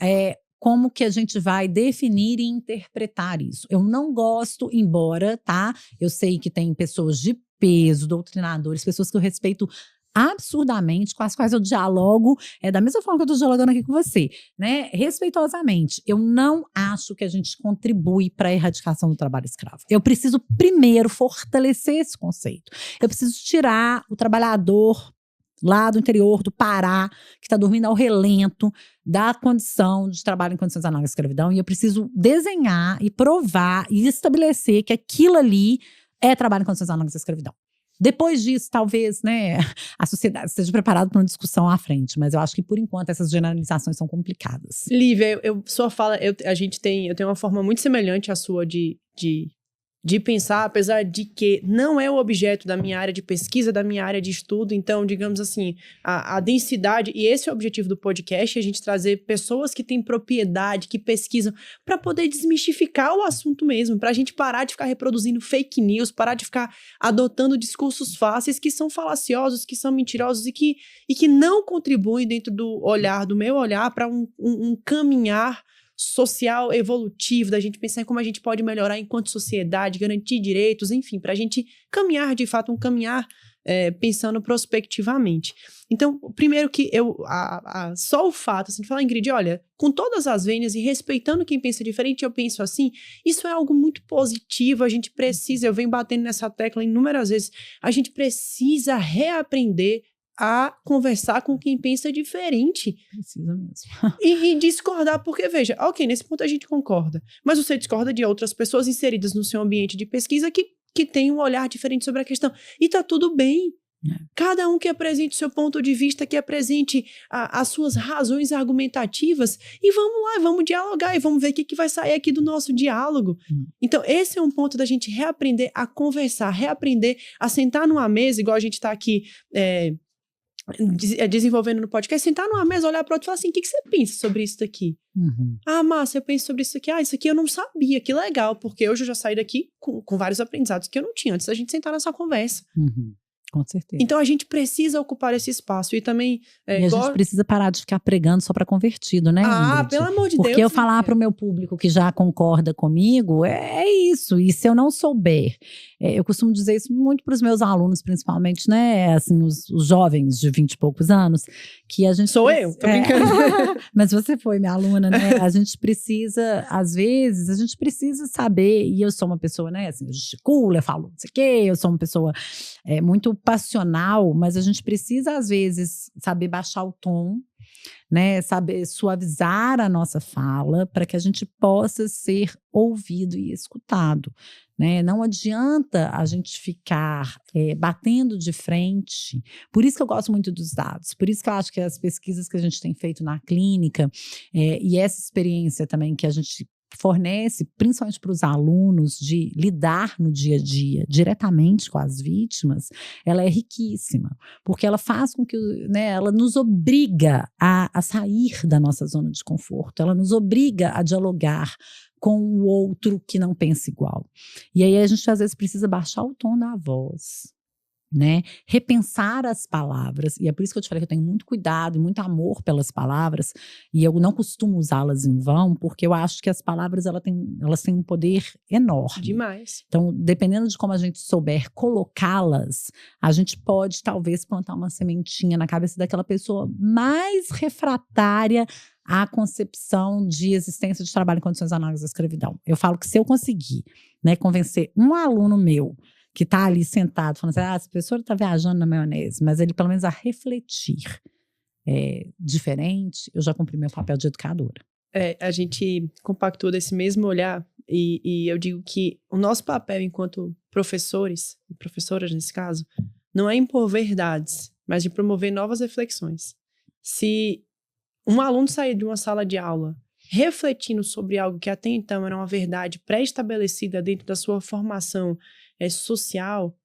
como que a gente vai definir e interpretar isso. Eu não gosto, embora, tá? Eu sei que tem pessoas de peso, doutrinadores, pessoas que eu respeito absurdamente, com as quais eu dialogo, da mesma forma que eu estou dialogando aqui com você, né? Respeitosamente. Eu não acho que a gente contribui para a erradicação do trabalho escravo. Eu preciso primeiro fortalecer esse conceito. Eu preciso tirar o trabalhador lá do interior do Pará, que está dormindo ao relento, da condição de trabalho em condições análogas à escravidão, e eu preciso desenhar e provar e estabelecer que aquilo ali é trabalho em condições análogas à escravidão. Depois disso, talvez, né, a sociedade esteja preparada para uma discussão à frente, mas eu acho que, por enquanto, essas generalizações são complicadas. Lívia, sua fala, eu tenho uma forma muito semelhante à sua de pensar, apesar de que não é o objeto da minha área de pesquisa, da minha área de estudo. Então, digamos assim, a densidade, e esse é o objetivo do podcast, a gente trazer pessoas que têm propriedade, que pesquisam, para poder desmistificar o assunto mesmo, para a gente parar de ficar reproduzindo fake news, parar de ficar adotando discursos fáceis que são falaciosos, que são mentirosos e que não contribuem dentro do meu olhar, para um caminhar social, evolutivo, da gente pensar em como a gente pode melhorar enquanto sociedade, garantir direitos, enfim, para a gente caminhar, de fato, um caminhar pensando prospectivamente. Então, primeiro que só o fato assim, de falar, Ingrid, olha, com todas as vênias e respeitando quem pensa diferente, eu penso assim, isso é algo muito positivo, a gente precisa, eu venho batendo nessa tecla inúmeras vezes, a gente precisa reaprender a conversar com quem pensa diferente. Precisa mesmo. E discordar, porque, veja, ok, nesse ponto a gente concorda, mas você discorda de outras pessoas inseridas no seu ambiente de pesquisa que tem um olhar diferente sobre a questão. E tá tudo bem. Cada um que apresente o seu ponto de vista, que apresente as suas razões argumentativas, e vamos lá, vamos dialogar, e vamos ver o que vai sair aqui do nosso diálogo. Então, esse é um ponto da gente reaprender a conversar, reaprender a sentar numa mesa, igual a gente tá aqui desenvolvendo no podcast, sentar numa mesa, olhar para o outro e falar assim, o que você pensa sobre isso daqui? Márcia, eu penso sobre isso aqui. Isso aqui eu não sabia, que legal, porque hoje eu já saí daqui com vários aprendizados que eu não tinha antes da gente sentar nessa conversa. Com certeza. Então a gente precisa ocupar esse espaço e também... e a gente precisa parar de ficar pregando só para convertido, né, Ingrid? Pelo amor de Deus. Porque eu falar para o meu público que já concorda comigo, é isso. E se eu não souber, eu costumo dizer isso muito para os meus alunos, principalmente, né, assim, os jovens de 20 e poucos anos, que a gente... Sou eu, tô brincando. Mas você foi minha aluna, né? A gente precisa, às vezes, a gente precisa saber, e eu sou uma pessoa, né, assim, eu gesticulo, eu falo não sei o quê, eu sou uma pessoa muito passional, mas a gente precisa, às vezes, saber baixar o tom, né? Saber suavizar a nossa fala para que a gente possa ser ouvido e escutado, né? Não adianta a gente ficar batendo de frente. Por isso que eu gosto muito dos dados, por isso que eu acho que as pesquisas que a gente tem feito na clínica e essa experiência também que a gente fornece, principalmente para os alunos, de lidar no dia a dia diretamente com as vítimas, ela é riquíssima, porque ela faz com que, né, ela nos obriga a sair da nossa zona de conforto, ela nos obriga a dialogar com o outro que não pensa igual. E aí a gente às vezes precisa baixar o tom da voz, né? Repensar as palavras, e é por isso que eu te falei que eu tenho muito cuidado e muito amor pelas palavras, e eu não costumo usá-las em vão, porque eu acho que as palavras elas têm um poder enorme. Demais. Então, dependendo de como a gente souber colocá-las, a gente pode talvez plantar uma sementinha na cabeça daquela pessoa mais refratária à concepção de existência de trabalho em condições análogas à escravidão. Eu falo que se eu conseguir, né, convencer um aluno meu que está ali sentado, falando assim, essa pessoa está viajando na maionese, mas ele pelo menos a refletir diferente, eu já cumpri meu papel de educadora. A gente compactua desse mesmo olhar e eu digo que o nosso papel enquanto professores, e professoras nesse caso, não é impor verdades, mas de promover novas reflexões. Se um aluno sair de uma sala de aula refletindo sobre algo que até então era uma verdade pré-estabelecida dentro da sua formação social,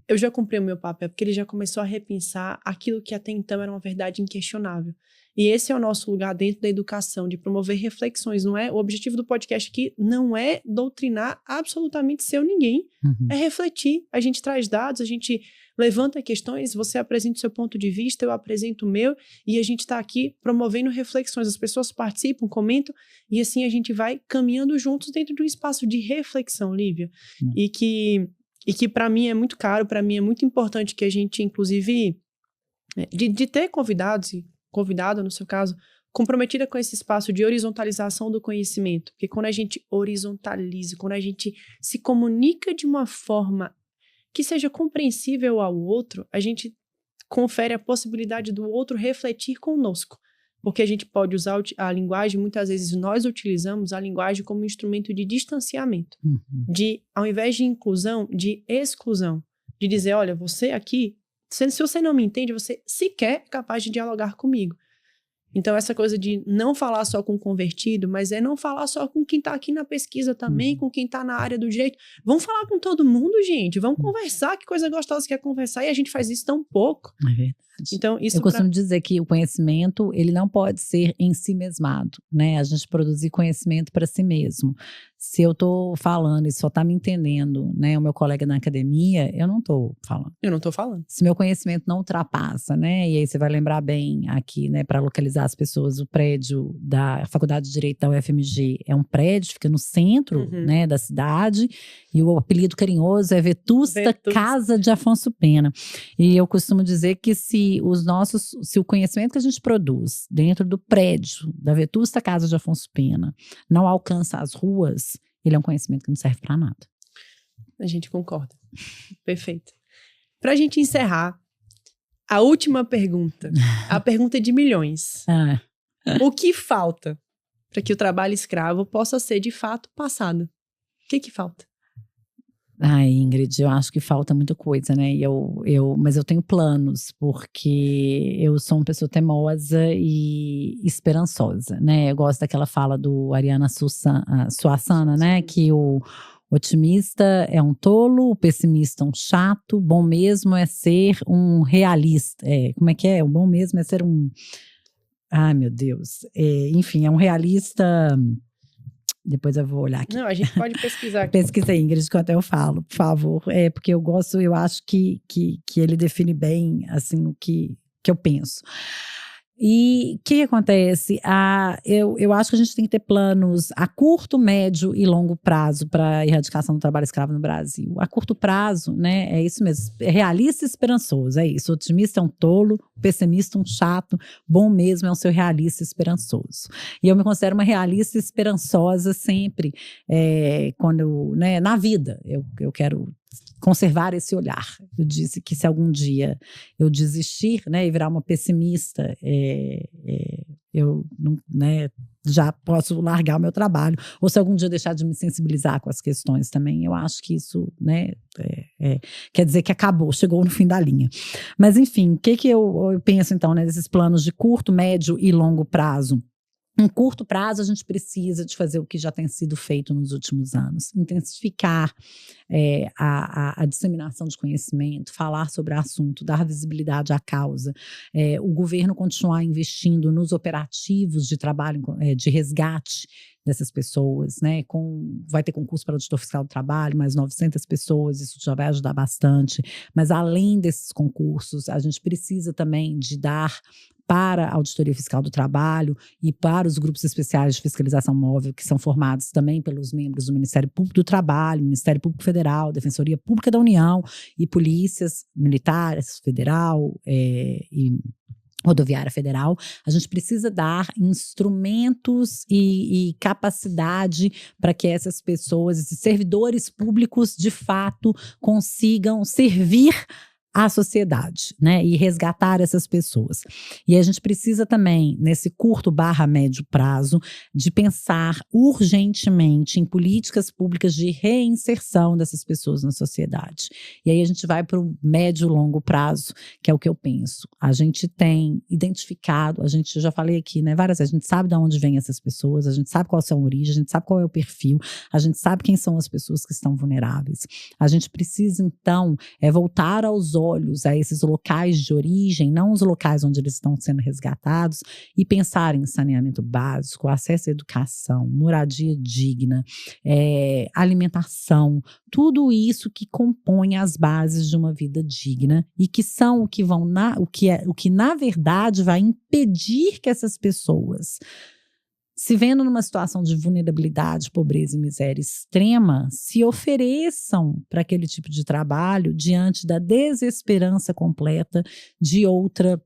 eu já cumpri o meu papel, porque ele já começou a repensar aquilo que até então era uma verdade inquestionável. E esse é o nosso lugar dentro da educação, de promover reflexões, não é? O objetivo do podcast aqui não é doutrinar absolutamente seu ninguém, é refletir. A gente traz dados, a gente levanta questões, você apresenta o seu ponto de vista, eu apresento o meu, e a gente está aqui promovendo reflexões. As pessoas participam, comentam, e assim a gente vai caminhando juntos dentro de um espaço de reflexão, Lívia. E que para mim é muito caro, para mim é muito importante que a gente, inclusive, de ter convidados, e convidada no seu caso, comprometida com esse espaço de horizontalização do conhecimento. Porque quando a gente horizontaliza, quando a gente se comunica de uma forma que seja compreensível ao outro, a gente confere a possibilidade do outro refletir conosco. Porque a gente pode usar a linguagem, muitas vezes nós utilizamos a linguagem como instrumento de distanciamento. De, ao invés de inclusão, de exclusão. De dizer, olha, você aqui, se você não me entende, você sequer é capaz de dialogar comigo. Então, essa coisa de não falar só com o convertido, mas é não falar só com quem está aqui na pesquisa também, com quem está na área do direito. Vamos falar com todo mundo, gente. Vamos conversar, que coisa gostosa que é conversar, e a gente faz isso tão pouco. É verdade. Então, isso eu costumo dizer que o conhecimento, ele não pode ser em si mesmado, né? A gente produzir conhecimento para si mesmo. Se eu estou falando e só está me entendendo, né, o meu colega na academia, eu não estou falando. Eu não estou falando. Se meu conhecimento não ultrapassa, né? E aí você vai lembrar bem aqui, né, para localizar as pessoas, o prédio da Faculdade de Direito da UFMG é um prédio, fica no centro, né, da cidade, e o apelido carinhoso é Vetusta Casa de Afonso Pena. E eu costumo dizer que se o conhecimento que a gente produz dentro do prédio da Vetusta Casa de Afonso Pena não alcança as ruas, ele é um conhecimento que não serve para nada. A gente concorda. Perfeito. Para a gente encerrar, a última pergunta, a pergunta de milhões. O que falta para que o trabalho escravo possa ser de fato passado? O que falta? Ai, Ingrid, eu acho que falta muita coisa, né? Mas eu tenho planos, porque eu sou uma pessoa teimosa e esperançosa, né? Eu gosto daquela fala do Ariana Suassana, né? Que o otimista é um tolo, o pessimista é um chato, bom mesmo é ser um realista. Como é que é? O bom mesmo é ser um… Ai, meu Deus. Enfim, é um realista… Depois eu vou olhar aqui. Não, a gente pode pesquisar aqui. Pesquisa aí, Ingrid, enquanto eu falo, por favor. Porque eu acho que ele define bem, assim, o que eu penso. E o que acontece? Eu acho que a gente tem que ter planos a curto, médio e longo prazo para a erradicação do trabalho escravo no Brasil. A curto prazo, né, é isso mesmo, é realista e esperançoso, é isso. O otimista é um tolo, o pessimista um chato, bom mesmo é um ser realista e esperançoso. E eu me considero uma realista e esperançosa sempre, né, na vida. Eu quero conservar esse olhar. Eu disse que se algum dia eu desistir, né, e virar uma pessimista, eu não, né, já posso largar o meu trabalho. Ou se algum dia eu deixar de me sensibilizar com as questões também, eu acho que isso, né, quer dizer que acabou, chegou no fim da linha. Mas enfim, o que eu penso então, né, nesses planos de curto, médio e longo prazo? Em curto prazo, a gente precisa de fazer o que já tem sido feito nos últimos anos, intensificar a disseminação de conhecimento, falar sobre o assunto, dar visibilidade à causa, o governo continuar investindo nos operativos de trabalho, de resgate dessas pessoas, né? Vai ter concurso para auditor fiscal do trabalho, mais 900 pessoas, isso já vai ajudar bastante. Mas além desses concursos, a gente precisa também de dar para a Auditoria Fiscal do Trabalho e para os grupos especiais de fiscalização móvel, que são formados também pelos membros do Ministério Público do Trabalho, Ministério Público Federal, Defensoria Pública da União e polícias militares, federal e Rodoviária Federal, a gente precisa dar instrumentos e capacidade para que essas pessoas, esses servidores públicos, de fato, consigam servir à sociedade, né, e resgatar essas pessoas. E a gente precisa também, nesse curto/médio prazo, de pensar urgentemente em políticas públicas de reinserção dessas pessoas na sociedade. E aí a gente vai para o médio e longo prazo, que é o que eu penso. A gente tem identificado, eu já falei aqui, né, várias vezes, a gente sabe de onde vêm essas pessoas, a gente sabe qual é a sua origem, a gente sabe qual é o perfil, a gente sabe quem são as pessoas que estão vulneráveis. A gente precisa, então, voltar aos olhos a esses locais de origem, não os locais onde eles estão sendo resgatados, e pensar em saneamento básico, acesso à educação, moradia digna, alimentação, tudo isso que compõe as bases de uma vida digna e que são o que na verdade vai impedir que essas pessoas, se vendo numa situação de vulnerabilidade, pobreza e miséria extrema, se ofereçam para aquele tipo de trabalho diante da desesperança completa de outra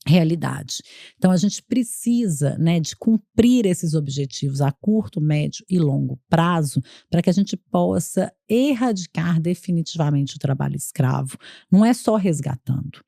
realidade. Então a gente precisa, né, de cumprir esses objetivos a curto, médio e longo prazo para que a gente possa erradicar definitivamente o trabalho escravo. Não é só resgatando.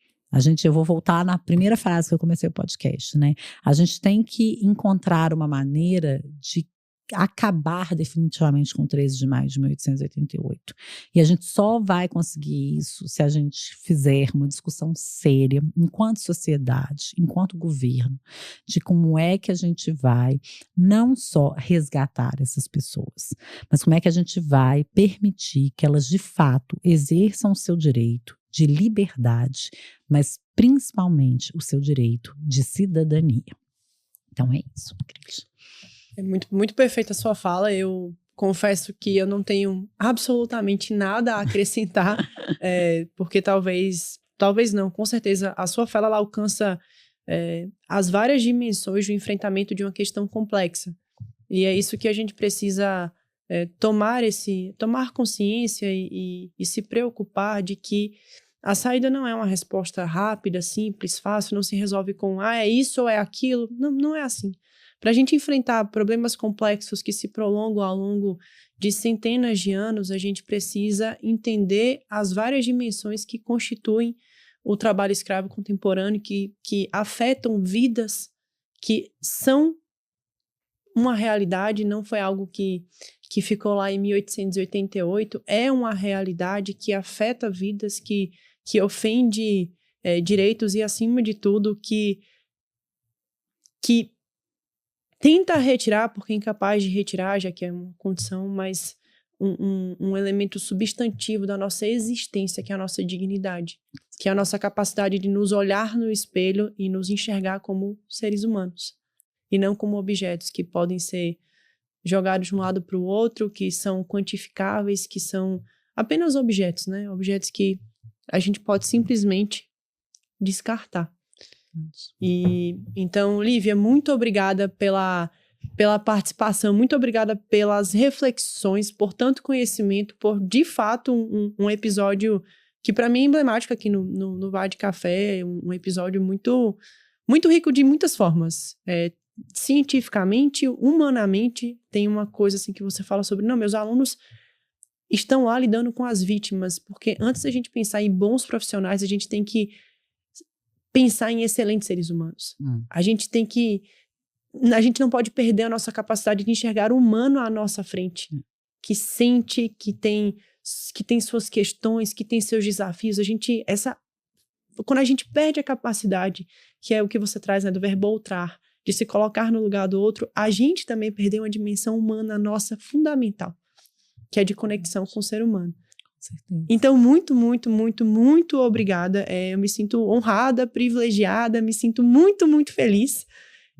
Eu vou voltar na primeira frase que eu comecei o podcast, né? A gente tem que encontrar uma maneira de acabar definitivamente com o 13 de maio de 1888. E a gente só vai conseguir isso se a gente fizer uma discussão séria, enquanto sociedade, enquanto governo, de como é que a gente vai não só resgatar essas pessoas, mas como é que a gente vai permitir que elas de fato exerçam o seu direito de liberdade, mas principalmente o seu direito de cidadania. Então é isso, Cris. É muito, muito perfeita a sua fala. Eu confesso que eu não tenho absolutamente nada a acrescentar, porque talvez não, com certeza a sua fala ela alcança as várias dimensões do enfrentamento de uma questão complexa. E é isso que a gente precisa tomar consciência e se preocupar de que a saída não é uma resposta rápida, simples, fácil, não se resolve com é isso ou é aquilo. Não, não é assim. Para a gente enfrentar problemas complexos que se prolongam ao longo de centenas de anos, a gente precisa entender as várias dimensões que constituem o trabalho escravo contemporâneo, que afetam vidas que são uma realidade, não foi algo que ficou lá em 1888, é uma realidade que afeta vidas, que ofende direitos e, acima de tudo, que tenta retirar, porque é incapaz de retirar, já que é uma condição, mas um elemento substantivo da nossa existência, que é a nossa dignidade, que é a nossa capacidade de nos olhar no espelho e nos enxergar como seres humanos, e não como objetos que podem ser jogados de um lado para o outro, que são quantificáveis, que são apenas objetos, né? Objetos que a gente pode simplesmente descartar. E então, Lívia, muito obrigada pela participação, muito obrigada pelas reflexões, por tanto conhecimento, por de fato um episódio que para mim é emblemático aqui no Bar de Café, um episódio muito, muito rico de muitas formas. Cientificamente, humanamente, tem uma coisa assim que você fala sobre, não, meus alunos estão lá lidando com as vítimas, porque antes da gente pensar em bons profissionais, a gente tem que pensar em excelentes seres humanos. A gente não pode perder a nossa capacidade de enxergar o humano à nossa frente, que sente, que tem suas questões, que tem seus desafios. Quando a gente perde a capacidade, que é o que você traz, né, do verbo outrar, de se colocar no lugar do outro, a gente também perdeu uma dimensão humana nossa fundamental, que é de conexão com o ser humano. Então, muito, muito, muito, muito obrigada. Eu me sinto honrada, privilegiada, me sinto muito, muito feliz.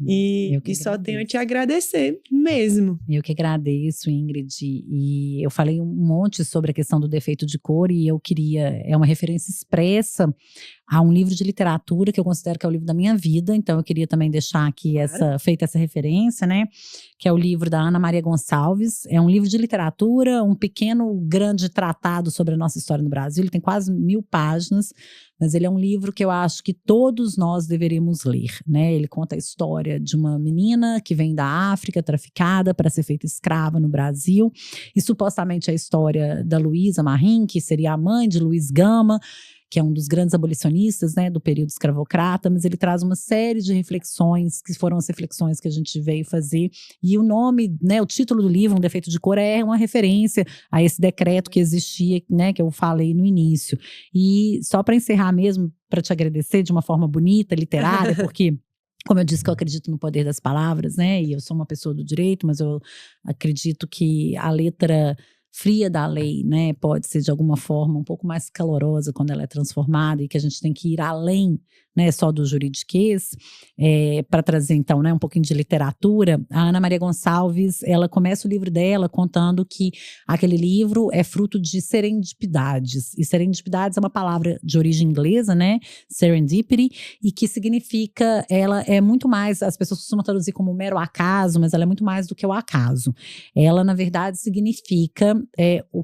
E só tenho a te agradecer mesmo. Eu que agradeço, Ingrid. E eu falei um monte sobre a questão do defeito de cor e eu queria, é uma referência expressa a um livro de literatura que eu considero que é o livro da minha vida, então eu queria também deixar aqui feita essa referência, né? Que é o livro da Ana Maria Gonçalves. É um livro de literatura, um pequeno, grande tratado sobre a nossa história no Brasil. Ele tem quase 1000 páginas, mas ele é um livro que eu acho que todos nós deveríamos ler, né? Ele conta a história de uma menina que vem da África, traficada para ser feita escrava no Brasil, e supostamente a história da Luísa Marim, que seria a mãe de Luiz Gama, que é um dos grandes abolicionistas, né, do período escravocrata, mas ele traz uma série de reflexões, que foram as reflexões que a gente veio fazer, e o nome, né, o título do livro, Um Defeito de Cor, é uma referência a esse decreto que existia, né, que eu falei no início. E só para encerrar mesmo, para te agradecer de uma forma bonita, literária, porque como eu disse que eu acredito no poder das palavras, né, e eu sou uma pessoa do direito, mas eu acredito que a letra fria da lei, né, pode ser de alguma forma um pouco mais calorosa quando ela é transformada, e que a gente tem que ir além, né, só do juridiquês, para trazer então, né, um pouquinho de literatura. A Ana Maria Gonçalves, ela começa o livro dela contando que aquele livro é fruto de serendipidades, e serendipidades é uma palavra de origem inglesa, né, serendipity, e que significa, ela é muito mais, as pessoas costumam traduzir como mero acaso, mas ela é muito mais do que o acaso. Ela, na verdade, significa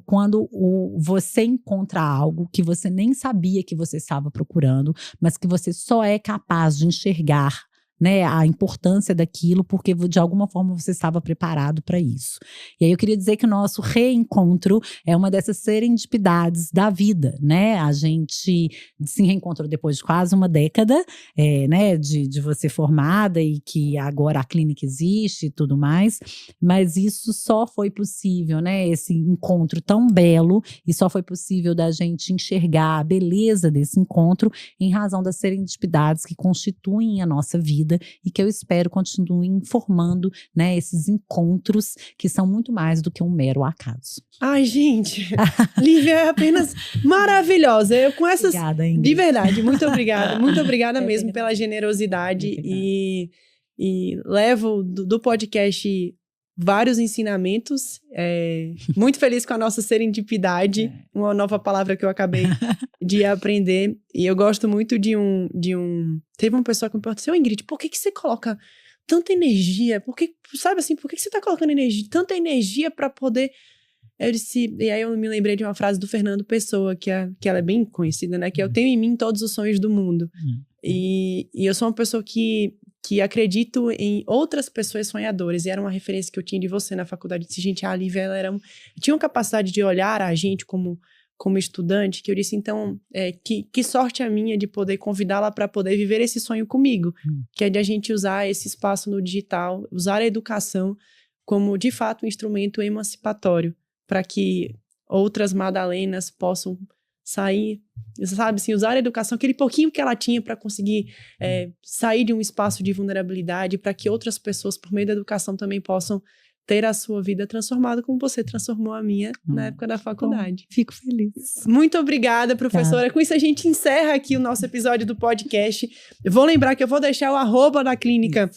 quando você encontra algo que você nem sabia que você estava procurando, mas que você só é capaz de enxergar, né, a importância daquilo, porque de alguma forma você estava preparado para isso. E aí eu queria dizer que o nosso reencontro é uma dessas serendipidades da vida, né? A gente se reencontrou depois de quase uma década, né, de você formada, e que agora a clínica existe e tudo mais, mas isso só foi possível, né? Esse encontro tão belo, e só foi possível da gente enxergar a beleza desse encontro em razão das serendipidades que constituem a nossa vida, e que eu espero continuem formando, né, esses encontros que são muito mais do que um mero acaso. Ai, gente, Lívia é apenas maravilhosa. Eu com essas, obrigada, Ingrid. De verdade, muito obrigada mesmo pela generosidade, e levo do podcast vários ensinamentos. Muito feliz com a nossa serendipidade, uma nova palavra que eu acabei de aprender. E eu gosto muito de um... Teve uma pessoa que me perguntou: Ingrid, por que você coloca tanta energia? Por que você tá colocando tanta energia para poder... E aí eu me lembrei de uma frase do Fernando Pessoa, que ela é bem conhecida, né? Que é: eu tenho em mim todos os sonhos do mundo. E eu sou uma pessoa que acredito em outras pessoas sonhadoras, e era uma referência que eu tinha de você na faculdade. Disse: gente, a Lívia, ela tinha uma capacidade de olhar a gente como estudante, que eu disse, então, que sorte a minha de poder convidá-la para poder viver esse sonho comigo, que é de a gente usar esse espaço no digital, usar a educação como, de fato, um instrumento emancipatório, para que outras Madalenas possam sair, sabe, assim, usar a educação, aquele pouquinho que ela tinha para conseguir sair de um espaço de vulnerabilidade, para que outras pessoas, por meio da educação, também possam ter a sua vida transformada como você transformou a minha na época da faculdade. Bom, fico feliz. Muito obrigada, professora. Com isso a gente encerra aqui o nosso episódio do podcast. Eu vou lembrar que eu vou deixar o @ da clínica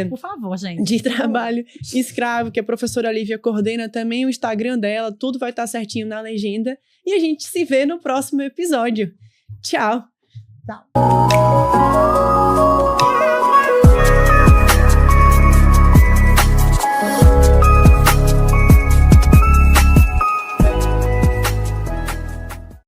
por favor, gente, de trabalho escravo, que a professora Lívia coordena, também o Instagram dela, tudo vai estar certinho na legenda. E a gente se vê no próximo episódio. Tchau! Tchau.